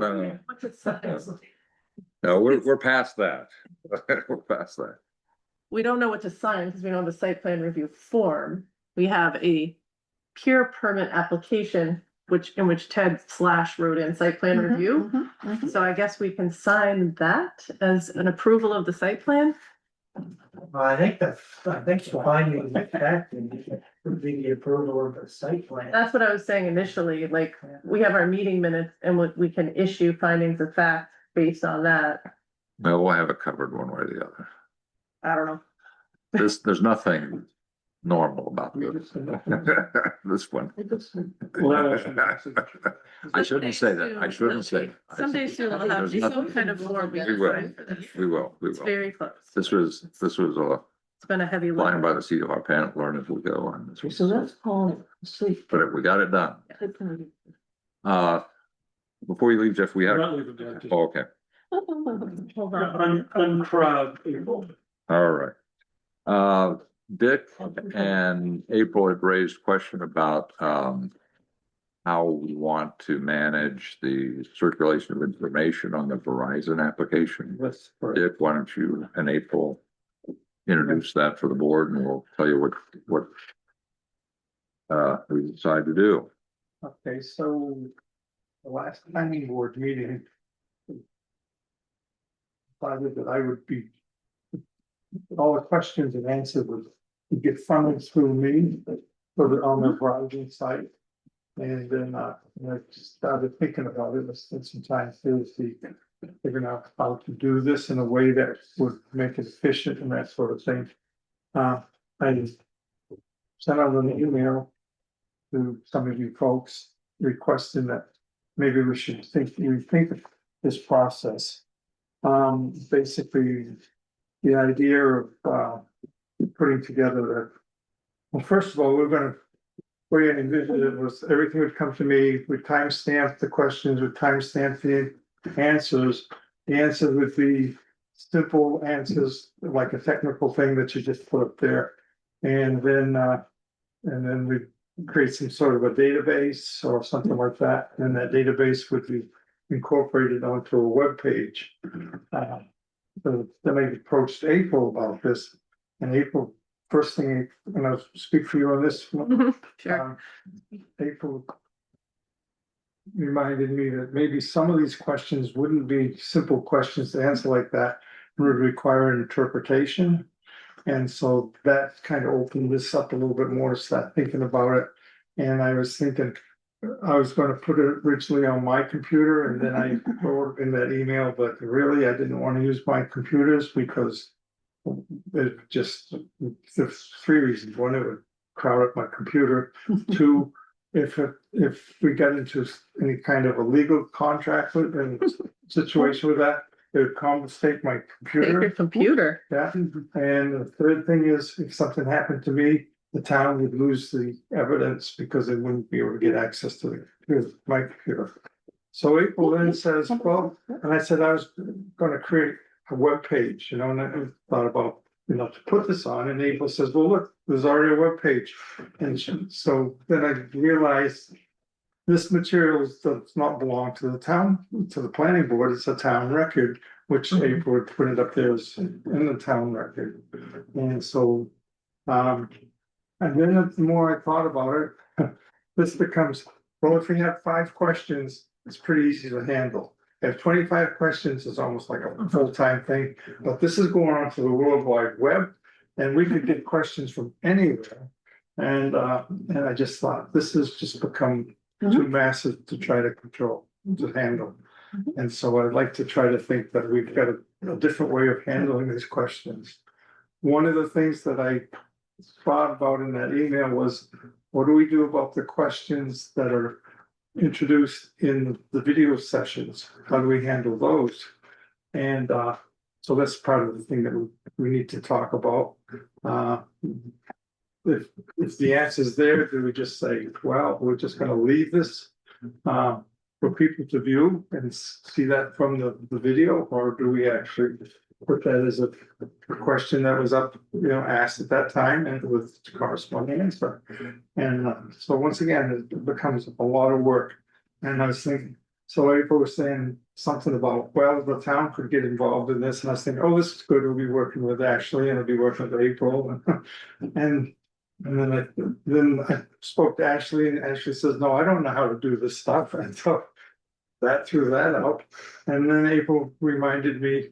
S1: No, we're past that. We're past that.
S5: We don't know what to sign because we don't have a site plan review form. We have a pure permit application, in which Ted / wrote in site plan
S2: Mhm,
S5: review.
S2: mhm, mhm.
S5: So I guess we can sign that as an approval of the site plan.
S4: Well, I think the finding of fact would be the approval of the site plan.
S5: That's what I was saying initially, like, we have our meeting minutes and we can issue findings of fact based on that.
S1: Well, we'll have it covered one way or the other.
S5: I don't know.
S1: There's nothing normal about this. This one.
S3: Well,
S1: I shouldn't say that. I shouldn't say.
S5: Someday soon we'll have
S1: There's
S5: some kind of form we
S1: We
S5: can
S1: will.
S5: sign for this.
S1: We will,
S5: It's very close.
S1: This was a
S5: It's been a heavy
S1: flying
S5: lift.
S1: by the seat of our pants, learn as we go on this.
S2: So that's called sleep.
S1: But we got it done. Before you leave, Jeff, we have,
S3: Not leaving that, just-
S1: oh, okay,
S5: Hold on.
S3: Uncrowd people.
S1: all right. Dick and April had raised question about, how we want to manage the circulation of information on the Verizon application.
S3: That's
S1: Dick, why don't you and April introduce that for the board and we'll tell you what we decide to do.
S3: Okay, so the last planning board meeting. Decided that I would be. All the questions and answers would get funneled through me, on the Verizon site. And then, I just started thinking about it, I spent some time seriously figuring out how to do this in a way that would make it efficient and that sort of thing. I sent out an email to some of you folks requesting that maybe we should rethink of this process. Basically, the idea of putting together well, first of all, we're gonna. The way I envisioned it was everything would come to me, would timestamp the questions, would timestamp the answers. The answers would be simple answers, like a technical thing that you just put up there. And then we create some sort of a database or something like that, and that database would be incorporated onto a web page. So then I approached April about this, and April, first thing, and I'll speak for you on this.
S5: Sure.
S3: April reminded me that maybe some of these questions wouldn't be simple questions to answer like that, would require an interpretation. And so that kind of opened this up a little bit more to start thinking about it. And I was thinking, I was gonna put it originally on my computer and then I wrote in that email, but really I didn't want to use my computers because it just, there's three reasons. One, it would crowd up my computer. Two, if we got into any kind of a legal contract with and situation with that, it would confiscate my
S5: Take your
S3: computer.
S5: computer.
S3: Yeah, and the third thing is if something happened to me, the town would lose the evidence because they wouldn't be able to get access to my computer. So April then says, well, and I said I was gonna create a web page, and I thought about, to put this on, and April says, well, look, there's already a web page. And so then I realized this material does not belong to the town, to the planning board, it's a town record, which April would put it up there as in the town record. And so, and then the more I thought about it, this becomes, well, if we have 5 questions, it's pretty easy to handle. If 25 questions is almost like a full-time thing, but this is going on to the World Wide Web, and we could get questions from anywhere. And I just thought, this has just become too massive to try to control, to handle. And so I'd like to try to think that we've got a different way of handling these questions. One of the things that I thought about in that email was, what do we do about the questions that are introduced in the video sessions? How do we handle those? And so that's part of the thing that we need to talk about. If the answer is there, do we just say, well, we're just gonna leave this for people to view and see that from the video, or do we actually put that as a question that was up, asked at that time and with corresponding answer? And so once again, it becomes a lot of work. And I was thinking, so April was saying something about, well, the town could get involved in this, and I was thinking, oh, this is good, we'll be working with Ashley and I'll be working with April. And then I spoke to Ashley, and Ashley says, no, I don't know how to do this stuff. And so that threw that out. And then April reminded me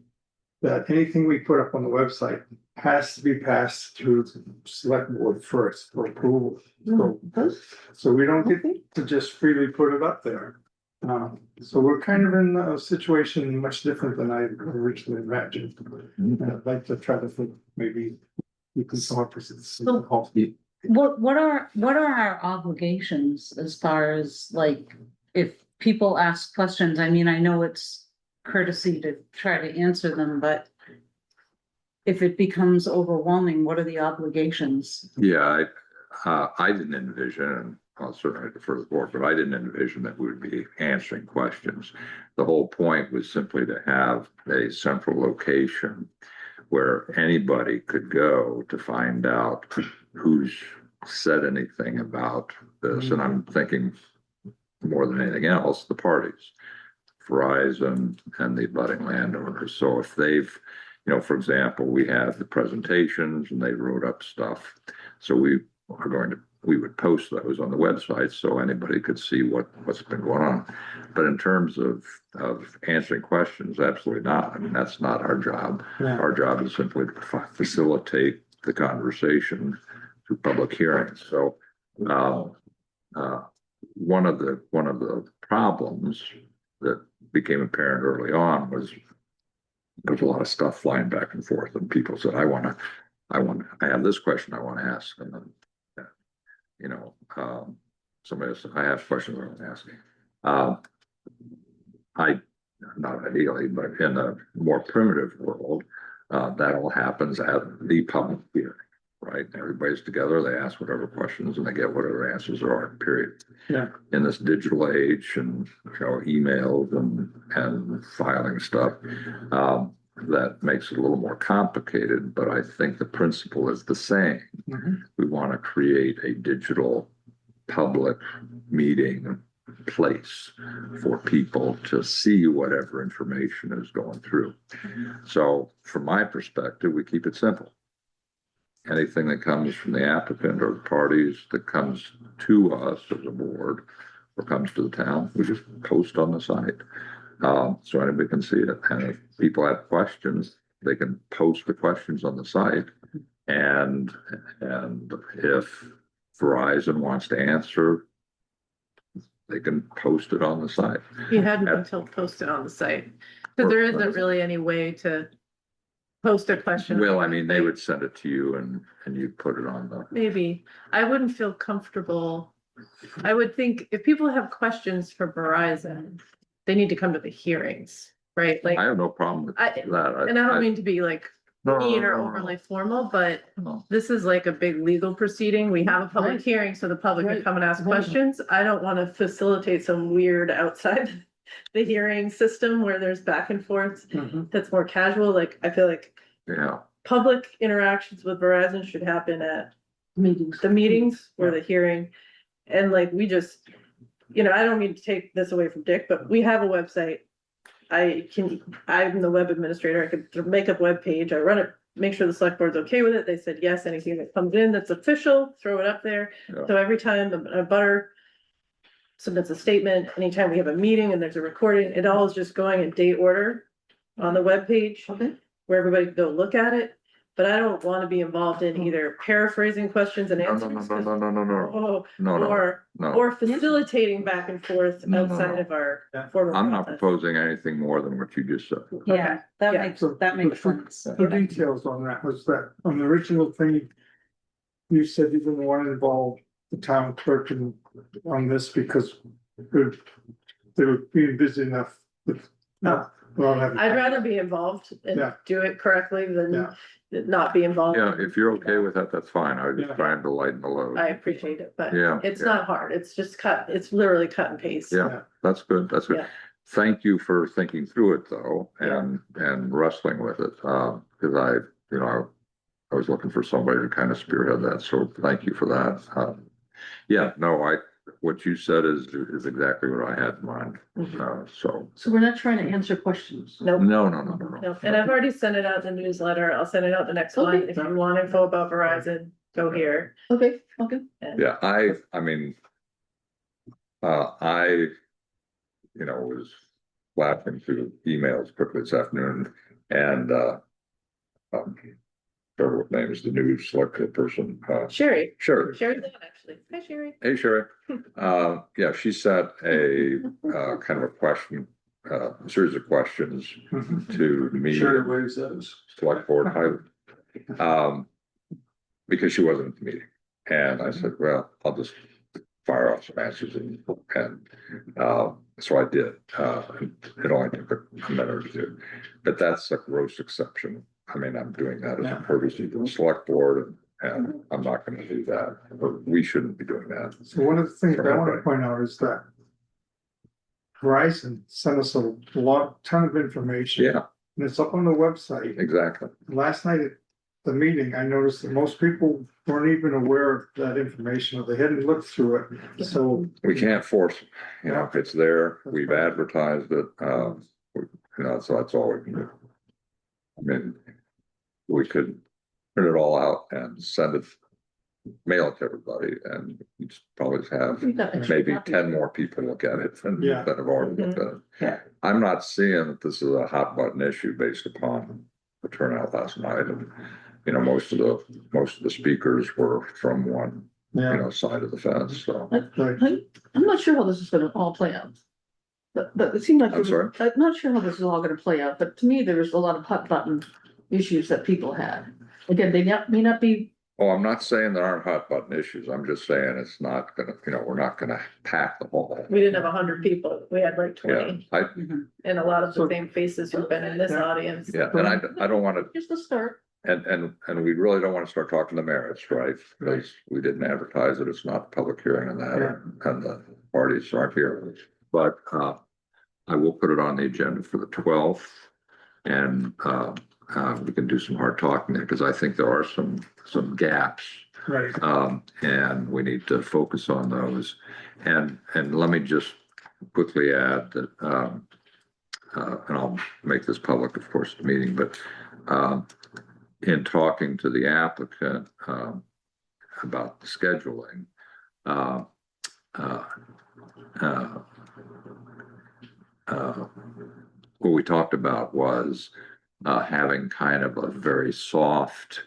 S3: that anything we put up on the website has to be passed through the select board first for approval. So we don't get to just freely put it up there. So we're kind of in a situation much different than I originally imagined. And I'd like to try to think maybe You can talk to
S6: What are our obligations as far as like, if people ask questions, I mean, I know it's courtesy to try to answer them, but if it becomes overwhelming, what are the obligations?
S1: Yeah, I didn't envision, and I'll certainly defer to the board, but I didn't envision that we would be answering questions. The whole point was simply to have a central location where anybody could go to find out who's said anything about this. And I'm thinking more than anything else, the parties, Verizon and the abutting landowners. So if they've, for example, we had the presentations and they wrote up stuff. So we would post those on the website so anybody could see what's been going on. But in terms of answering questions, absolutely not. I mean, that's not our job.
S3: Yeah.
S1: Our job is simply to facilitate the conversation through public hearings. So one of the problems that became apparent early on was there was a lot of stuff flying back and forth, and people said, I have this question I want to ask. And then, somebody said, I have questions I want to ask. Not ideally, but in a more primitive world, that all happens at the public hearing, right? Everybody's together, they ask whatever questions and they get whatever answers there are, period.
S3: Yeah.
S1: In this digital age and, emails and filing stuff, that makes it a little more complicated, but I think the principle is the same. We want to create a digital public meeting place for people to see whatever information is going through. So from my perspective, we keep it simple. Anything that comes from the applicant or the parties that comes to us as a board or comes to the town, we just post on the site. So anybody can see it. And if people have questions, they can post the questions on the site. And if Verizon wants to answer, they can post it on the site.
S5: You hadn't until posted on the site, because there isn't really any way to post a question.
S1: Well, I mean, they would send it to you and you put it on the.
S5: Maybe. I wouldn't feel comfortable. I would think if people have questions for Verizon, they need to come to the hearings, right? Like,
S1: I have no problem with that.
S5: and I don't mean to be like
S1: No,
S5: mean or
S1: no, no, no.
S5: overly formal, but
S1: No.
S5: this is like a big legal proceeding. We have a public
S2: Right.
S5: hearing, so the public can
S2: Right.
S5: come and ask
S2: Right.
S5: questions. I don't want to facilitate some weird outside the hearing system where there's back and forth that's more casual. Like, I feel like
S1: Yeah,
S5: public interactions with Verizon should happen at
S2: Meetings.
S5: the meetings or the hearing. And like, we just, I don't mean to take this away from Dick, but we have a website. I'm the web administrator. I could make a web page. I run it, make sure the select board's okay with it. They said, yes, anything that comes in that's official, throw it up there.
S1: Yeah.
S5: So every time a butter submits a statement, anytime we have a meeting and there's a recording, it all is just going in date order on the web page
S2: Okay.
S5: where everybody can go look at it. But I don't want to be involved in either paraphrasing questions and
S1: no,
S5: answers.
S1: no, no, no, no, no, no,
S5: Oh,
S1: no,
S5: or
S1: no.
S5: or facilitating back and forth
S1: No, no,
S5: outside
S1: no.
S5: of our
S3: Yeah.
S5: formal
S1: I'm not
S5: process.
S1: proposing anything more than what you just said.
S6: Yeah, that
S5: Yeah.
S6: makes sense.
S3: The details on that was that on the original thing, you said you didn't want to involve the town clerk on this because they were being busy enough with. without having-
S5: I'd rather be involved and
S3: Yeah.
S5: do it correctly than
S3: Yeah.
S5: not be involved.
S1: Yeah, if you're okay with that, that's fine. I was just
S3: Yeah.
S1: trying to lighten the load.
S5: I appreciate it, but
S1: Yeah,
S5: it's
S1: yeah.
S5: not hard. It's just it's literally cut and paste.
S1: Yeah, that's good, that's good.
S5: Yeah.
S1: Thank you for thinking through it though,
S5: Yeah.
S1: and wrestling with it, because I was looking for somebody to kind of spearhead that, so thank you for that. Yeah, no, what you said is exactly what I had in mind, so,
S2: So we're not trying to answer questions.
S5: Nope.
S1: no.
S5: No, and I've already sent it out in the newsletter. I'll send it out the next one.
S2: Okay.
S5: If you want info about Verizon, go here.
S2: Okay, okay.
S5: And-
S1: Yeah, I mean, I was laughing through emails quickly this afternoon and, what name is the new select person,
S5: Sherry,
S1: Sherry.
S5: Sherry's on actually. Hi, Sherry.
S1: Hey, Sherry. Yeah, she sent a, kind of a question, a series of questions to me.
S3: Sure, ways those.
S1: Select board. because she wasn't at the meeting. And I said, well, I'll just fire off some answers so I did. It only took a minute or two, but that's a gross exception. I mean, I'm doing that as a courtesy to the select board, and I'm not gonna do that, or we shouldn't be doing that.
S9: So one of the things I want to point out is that Verizon sent us a ton of information.
S1: Yeah,
S9: And it's up on the website.
S1: exactly.
S9: Last night at the meeting, I noticed that most people weren't even aware of that information, or they hadn't looked through it, so.
S1: We can't force, it. You know, if it's there, we've advertised it, so that's all we can do. I mean, we could print it all out and send it, mail it to everybody, and you just probably have
S2: We've got extra
S1: maybe
S2: copies.
S1: 10 more people look at it than
S9: Yeah.
S1: that have already looked at it.
S2: Yeah.
S1: I'm not seeing that this is a hot button issue based upon the turnout last night, and you know, most of the speakers were from one, side of the fence, so.
S2: I'm not sure how this is gonna all play out. But it seemed like.
S1: I'm sorry?
S2: I'm not sure how this is all gonna play out, but to me, there was a lot of hot button issues that people had. Again, they may not be,
S1: Oh, I'm not saying there aren't hot button issues, I'm just saying it's not gonna, we're not gonna pack the hall.
S5: We didn't have 100 people, we had like
S1: Yeah,
S5: 20,
S1: I,
S5: and a lot of the
S9: So-
S5: same faces who've been in this audience.
S1: yeah, and I don't wanna,
S2: just the start.
S1: and we really don't wanna start talking the merits, right? Because we didn't advertise it, it's not a public hearing on that, and the parties aren't here. But, I will put it on the agenda for the 12th. And, we can do some hard talking there, because I think there are some gaps.
S9: Right.
S1: And we need to focus on those. And let me just quickly add that, and I'll make this public, of course, at the meeting, but, in talking to the applicant, about the scheduling, what we talked about was, having kind of a very soft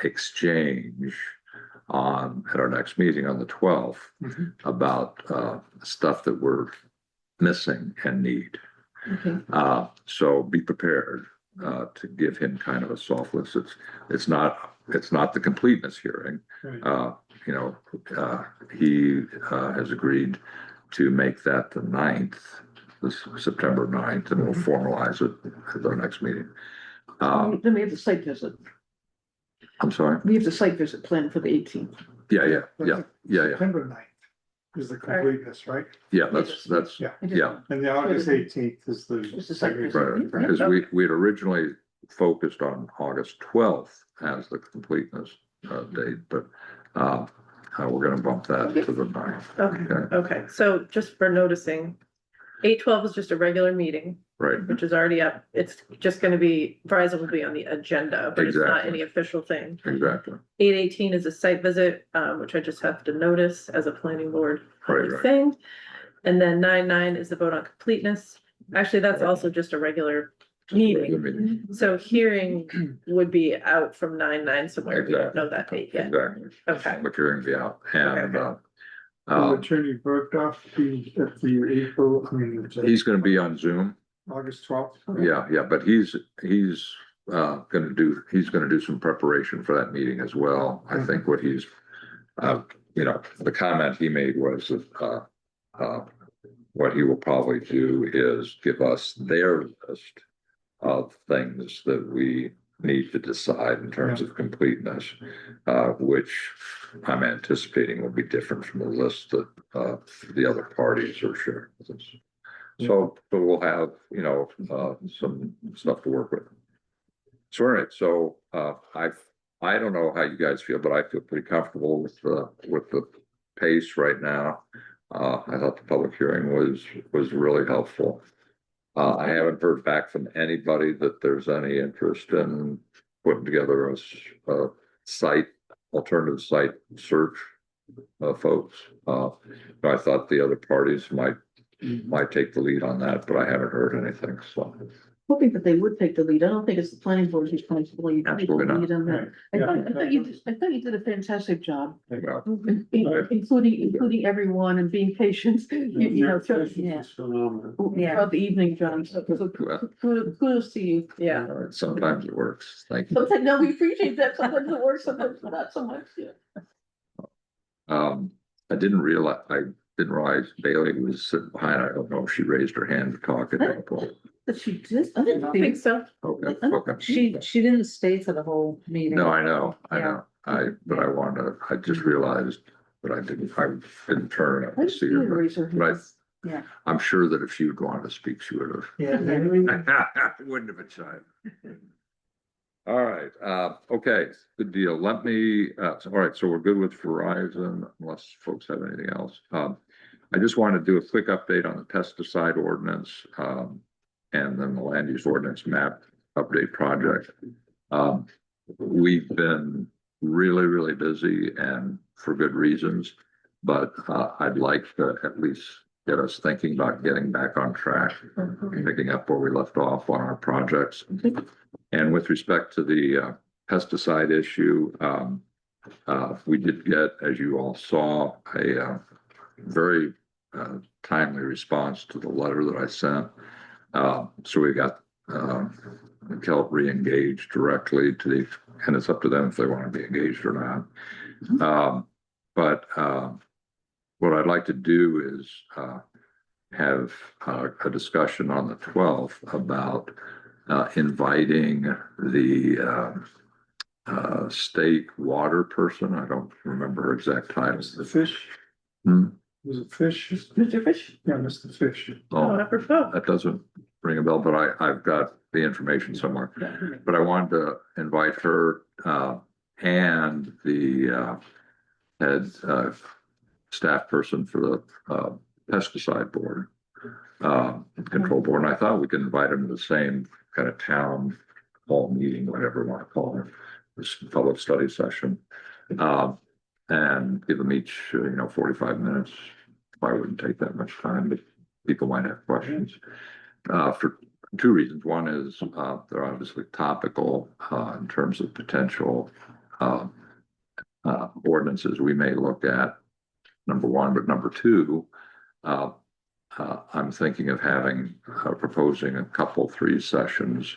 S1: exchange at our next meeting on the 12th about stuff that we're missing and need.
S2: Okay.
S1: So be prepared to give him kind of a soft list. It's not the completeness hearing.
S9: Right.
S1: He has agreed to make that the 9th. This September 9th, and we'll formalize it at our next meeting.
S2: Then we have the site visit.
S1: I'm sorry.
S2: We have the site visit planned for the 18th.
S1: Yeah.
S9: September 9th is the completeness, right?
S1: Yeah, that's,
S9: Yeah.
S1: yeah,
S9: And the August 18th is
S2: It's the site visit.
S1: right, because we had originally focused on August 12th as the completeness date, but we're gonna bump that to the 9th.
S5: Okay, so just for noticing, 8/12 is just a regular meeting,
S1: Right,
S5: which is already up. It's just gonna be, Verizon will be on the agenda, but it's not
S1: Exactly.
S5: any official thing.
S1: exactly.
S5: 8/18 is a site visit, which I just have to notice as a planning board
S1: Right.
S5: thing. And then 9/9 is the vote on completeness. Actually, that's also just a regular
S1: Regular
S5: meeting. So hearing would be out from 9/9 somewhere. We don't know that date yet.
S1: Exactly.
S5: Okay.
S1: The hearing be out, and
S9: Will Attorney Bergdorf be at the April,
S1: he's gonna be on Zoom.
S9: August 12th?
S1: Yeah, but he's gonna do some preparation for that meeting as well. I think what he's, the comment he made was that, what he will probably do is give us their list of things that we need to decide in terms of completeness, which I'm anticipating will be different from the list that, the other parties are sharing with us. So, but we'll have, some stuff to work with. So, all right, so, I don't know how you guys feel, but I feel pretty comfortable with the pace right now. I thought the public hearing was really helpful. I haven't heard back from anybody that there's any interest in putting together a alternative site search, folks. I thought the other parties might take the lead on that, but I haven't heard anything, so.
S2: hoping that they would take the lead. I don't think it's the planning board's responsibility. to take the
S1: Absolutely not.
S2: lead on that. I thought you did a fantastic job,
S1: Well,
S2: including everyone and being patient, you know, so, yeah.
S3: It's phenomenal.
S2: Throughout the evening, John, so kudos to you.
S5: Yeah.
S1: sometimes it works. Thank you.
S2: Sometimes, no, we appreciate that, sometimes it works, sometimes not so much, yeah.
S1: I didn't realize Bailey was sitting behind. I don't know if she raised her hand to talk at that point.
S2: But she did, I
S5: I
S2: didn't
S5: think
S2: think so.
S5: so.
S1: Okay.
S6: She didn't stay for the whole meeting.
S1: No, I know.
S6: Yeah.
S1: But I just realized that I didn't turn up
S2: I
S1: to
S2: just
S1: see
S2: see her
S1: her.
S2: raise her
S1: But
S2: hand.
S6: Yeah.
S1: I'm sure that if she would go on to speak, she would have.
S4: Yeah.
S1: Wouldn't have been shy. All right, okay, good deal. Let me, all right, so we're good with Verizon unless folks have anything else. I just want to do a quick update on the pesticide ordinance, and then the land use ordinance map update project. We've been really, really busy and for good reasons, but I'd like to at least get us thinking about getting back on track, picking up where we left off on our projects. And with respect to the pesticide issue, we did get, as you all saw, a very timely response to the letter that I sent. So we got Kelp re-engaged directly and it's up to them if they want to be engaged or not. But what I'd like to do is have a discussion on the 12th about inviting the state water person. I don't remember her exact title.
S3: The fish,
S1: Hmm?
S3: was it Fish?
S2: Mr. Fish?
S3: Yeah, Mr. Fish.
S1: Oh,
S5: Apropos.
S1: that doesn't ring a bell, but I've got the information somewhere. But I wanted to invite her and the head staff person for the pesticide board, control board. And I thought we could invite them to the same kind of town hall meeting, whatever you want to call it, this public study session. And give them each, 45 minutes. Probably wouldn't take that much time, but people might have questions. For two reasons. One is they're obviously topical in terms of potential ordinances we may look at, number one, but number two, I'm thinking of proposing a couple, 3 sessions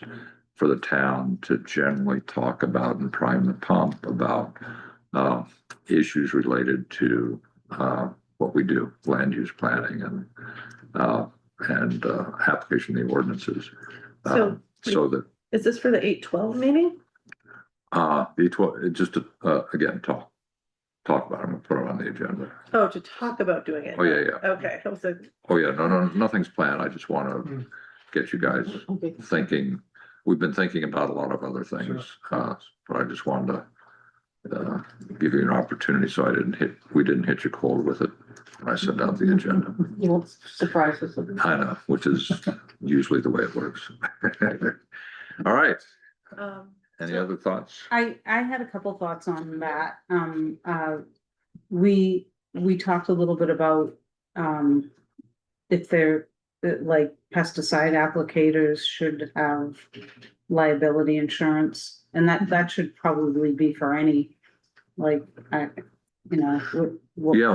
S1: for the town to generally talk about and prime the pump about issues related to what we do, land use planning and application of the ordinances. So that
S5: Is this for the 8/12 meeting?
S1: the 12, just to again talk about them and put it on the agenda.
S5: Oh, to talk about doing it.
S1: Oh, yeah.
S5: Okay, I was like,
S1: Oh, yeah, no, nothing's planned. I just want to get you guys
S2: Okay.
S1: thinking. We've been thinking about a lot of other things, but I just wanted to give you an opportunity so we didn't hit you cold with it when I sent out the agenda.
S2: You won't surprise us.
S1: I know, which is usually the way it works. All right, any other thoughts?
S6: I had a couple thoughts on that. We talked a little bit about, if they're like pesticide applicators should have liability insurance, and that should probably be for any, like,
S1: Yeah,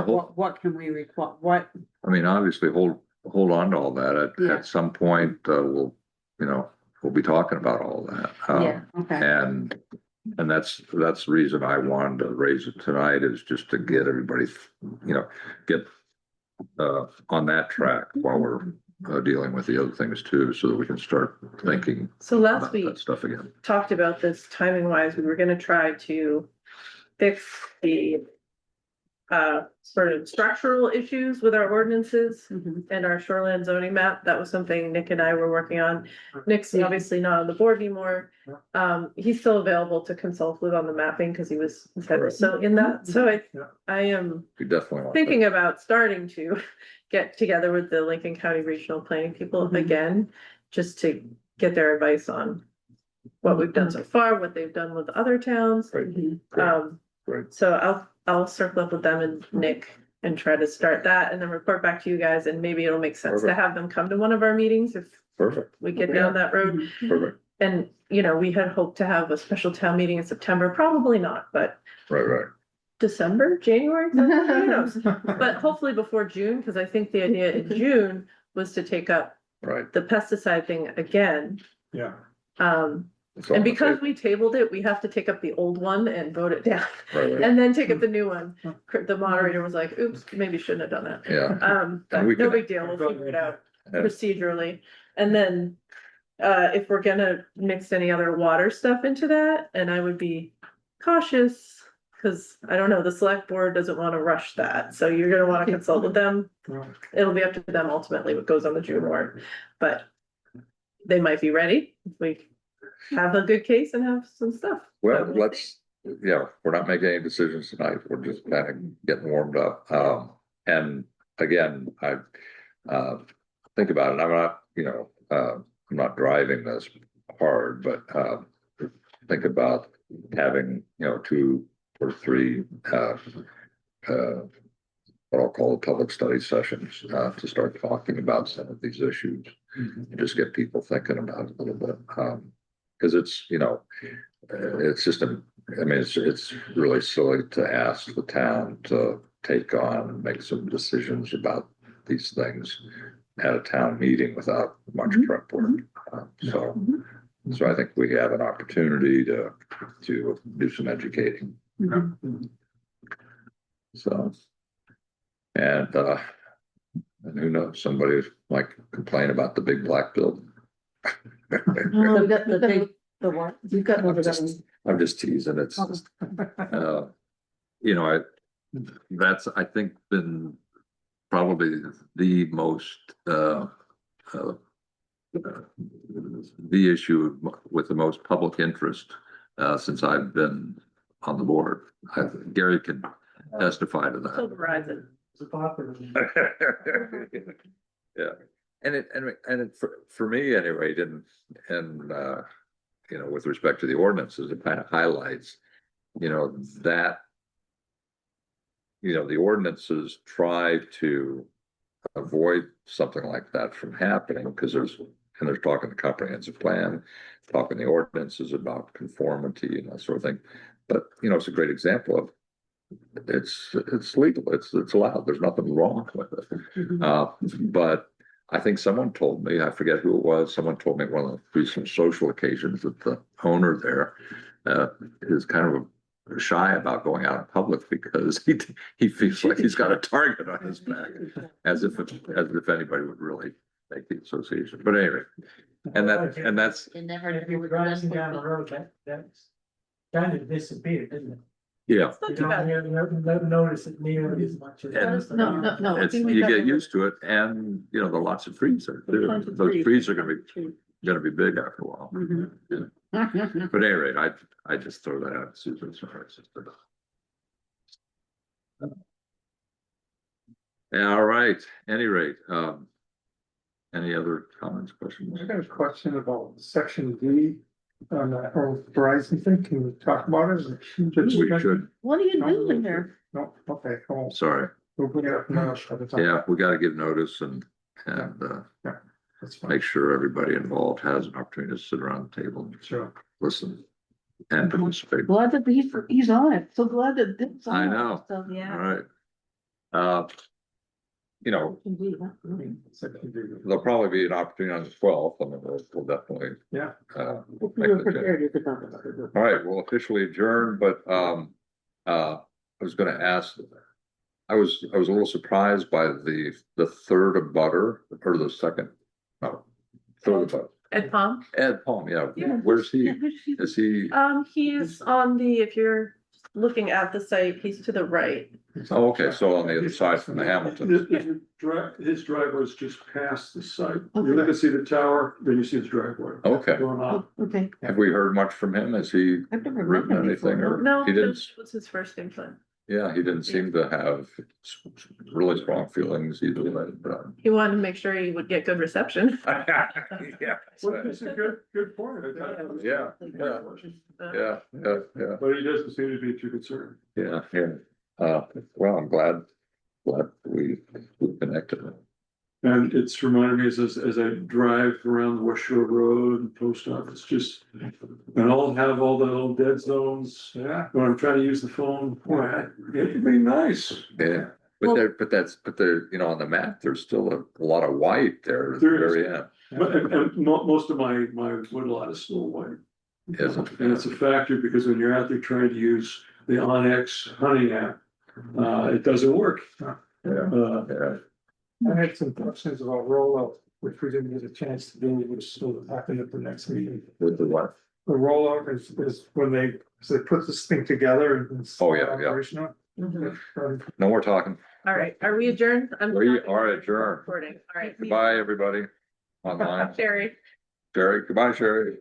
S6: what can we require, what,
S1: I mean, obviously, hold on to all that.
S6: Yeah.
S1: At some point, we'll be talking about all that.
S6: yeah, okay.
S1: And that's the reason I wanted to raise it tonight, is just to get everybody, get on that track while we're dealing with the other things too, so that we can start thinking
S5: so last
S1: about
S5: week
S1: that stuff again.
S5: talked about this timing wise, we were gonna try to fix the sort of structural issues with our ordinances
S6: Mhm.
S5: and our shoreline zoning map. That was something Nick and I were working on. Nick's obviously not on the board anymore. He's still available to consult with on the mapping because he was so in that. So I am
S1: We definitely want
S5: thinking about starting to get together with the Lincoln County Regional Planning people
S6: Mhm.
S5: again, just to get their advice on what we've done so far, what they've done with other towns.
S6: Mhm.
S1: Great.
S5: So I'll circle up with them and Nick and try to start that and then report back to you guys, and maybe it'll make sense to
S1: Perfect.
S5: have them come to one of our meetings if
S1: Perfect,
S5: we get down that road.
S1: perfect,
S5: And, you know, we had hoped to have a special town meeting in September, probably not, but
S1: right.
S5: December, January, who knows? But hopefully before June, because I think the idea in June was to take up
S1: Right.
S5: the pesticide thing again.
S3: Yeah.
S1: It's on
S5: And
S1: the
S5: because
S1: table.
S5: we tabled it, we have to take up the old one and vote it down,
S1: Right.
S5: and then take up the new one. The moderator was like, oops, maybe shouldn't have done that.
S1: Yeah.
S5: But
S1: And we
S5: no
S1: can-
S5: big deal, we'll figure it out
S1: Yeah.
S5: procedurally. And then, if we're gonna mix any other water stuff into that, and I would be cautious. Cause I don't know, the select board doesn't wanna rush that, so you're gonna wanna consult with them. It'll be up to them ultimately what goes on the June warrant, but they might be ready if we have a good case and have some stuff.
S1: Well,
S5: So
S1: let's, we're not making any decisions tonight. We're just kind of getting warmed up. And again, think about it. I'm not, I'm not driving this hard, but, think about having, 2 or 3, what I'll call public study sessions, to start talking about some of these issues. And just get people thinking about it a little bit. Cause it's, it's just it's really silly to ask the town to take on and make some decisions about these things at a town meeting without much prep work. So I think we have an opportunity to do some educating. So, and who knows, somebody might complain about the big black building.
S2: Oh, we got the
S6: what?
S2: You've got one of those.
S1: I'm just teasing, it's, that's, I think, been probably the most, the issue with the most public interest, since I've been on the board. Gary can testify to
S5: So
S1: that.
S5: Verizon.
S4: It's a popular.
S1: Yeah, and it for me anyway, with respect to the ordinances, it kind of highlights, that, the ordinances try to avoid something like that from happening, because they're talking the comprehensive plan, talking the ordinances about conformity and that sort of thing. But, it's a great example of it's legal, it's allowed, there's nothing wrong with it. But I think someone told me, I forget who it was, someone told me at one of the recent social occasions that the owner there is kind of shy about going out in public because he feels like he's got a target on his back, as if anybody would really make the association. But anyway, and that's
S4: If you were driving down the road, that's kind of disappeared, didn't it?
S1: yeah.
S5: It's not
S4: You
S5: too bad.
S4: don't notice it nearly as much as.
S2: No. I think we
S1: You
S2: got
S1: get
S2: the-
S1: used to it, and there are lots of trees there too.
S2: Lots of
S1: Those trees are gonna be big after a while.
S2: Mhm.
S1: But at any rate, I just throw that out, Susan. Sorry, sister. Yeah, all right, any rate, any other comments, questions?
S9: I got a question about section D on that whole Verizon thing. Can we talk about it?
S1: We should,
S2: What are you doing there?
S9: No, okay, cool.
S1: sorry,
S9: We'll bring it up now at the time.
S1: yeah, we gotta give notice and
S9: That's fine.
S1: make sure everybody involved has an opportunity to sit around the table and
S9: Sure.
S1: listen and participate.
S2: Glad that he's on it. So glad that it's on
S1: I
S2: it.
S1: know.
S2: So,
S1: All
S5: Yeah.
S1: right.
S2: indeed, huh?
S9: Section D.
S1: There'll probably be an opportunity on the 12th, and then we'll definitely.
S9: Yeah.
S2: If
S1: make
S2: you were
S1: the change.
S2: prepared, you could talk about it.
S1: All right, we'll officially adjourn, but I was gonna ask. I was a little surprised by the third of butter, or the second, no, third of butter.
S5: Ed Palm,
S1: Ed Palm, yeah,
S5: Yeah.
S1: where's he?
S2: Yeah, who's she?
S1: Is he?
S5: he's on if you're looking at the site, he's to the right.
S1: Oh, okay, so on the other side from the Hamilton.
S3: His driveway is just past the site.
S2: Okay.
S3: You look and see the tower, then you see his driveway.
S1: Okay,
S3: Going
S2: Oh,
S3: on.
S2: okay.
S1: have we heard much from him? Has he
S2: I've never met
S1: written
S2: him before.
S1: anything or?
S5: No,
S1: He didn't,
S5: this was his first input.
S1: yeah, he didn't seem to have really strong feelings either way, but.
S5: He wanted to make sure he would get good reception.
S1: Yeah.
S3: Well, it's a good point.
S1: Yeah, yeah.
S3: But he doesn't seem to be too concerned.
S1: Yeah. Well, I'm glad we connected.
S3: And it's reminded me as I drive around the West Shore Road and post office, just, and I'll have all the little dead zones.
S9: Yeah.
S3: When I'm trying to use the phone, boy, it'd be nice.
S1: Yeah,
S2: Well-
S1: but there, you know, on the map, there's still a lot of white there at the
S3: There is.
S1: very end.
S3: But, and most of my woodlot is still white.
S1: Isn't
S3: And it's a factor because when you're out there trying to use the Onyx hunting app, it doesn't work.
S1: Yeah,
S3: Uh,
S1: yeah.
S9: I had some questions about rollout, which we didn't get a chance to do, which will happen at the next meeting.
S1: With the what?
S9: The rollout is when they put this thing together and. it's
S1: Oh, yeah, yeah.
S9: operational.
S5: Mhm.
S1: No more talking.
S5: All right, are we adjourned?
S1: We are adjourned.
S5: Recording, all right.
S1: Goodbye, everybody online.
S5: Sherry.
S1: Sherry, goodbye, Sherry.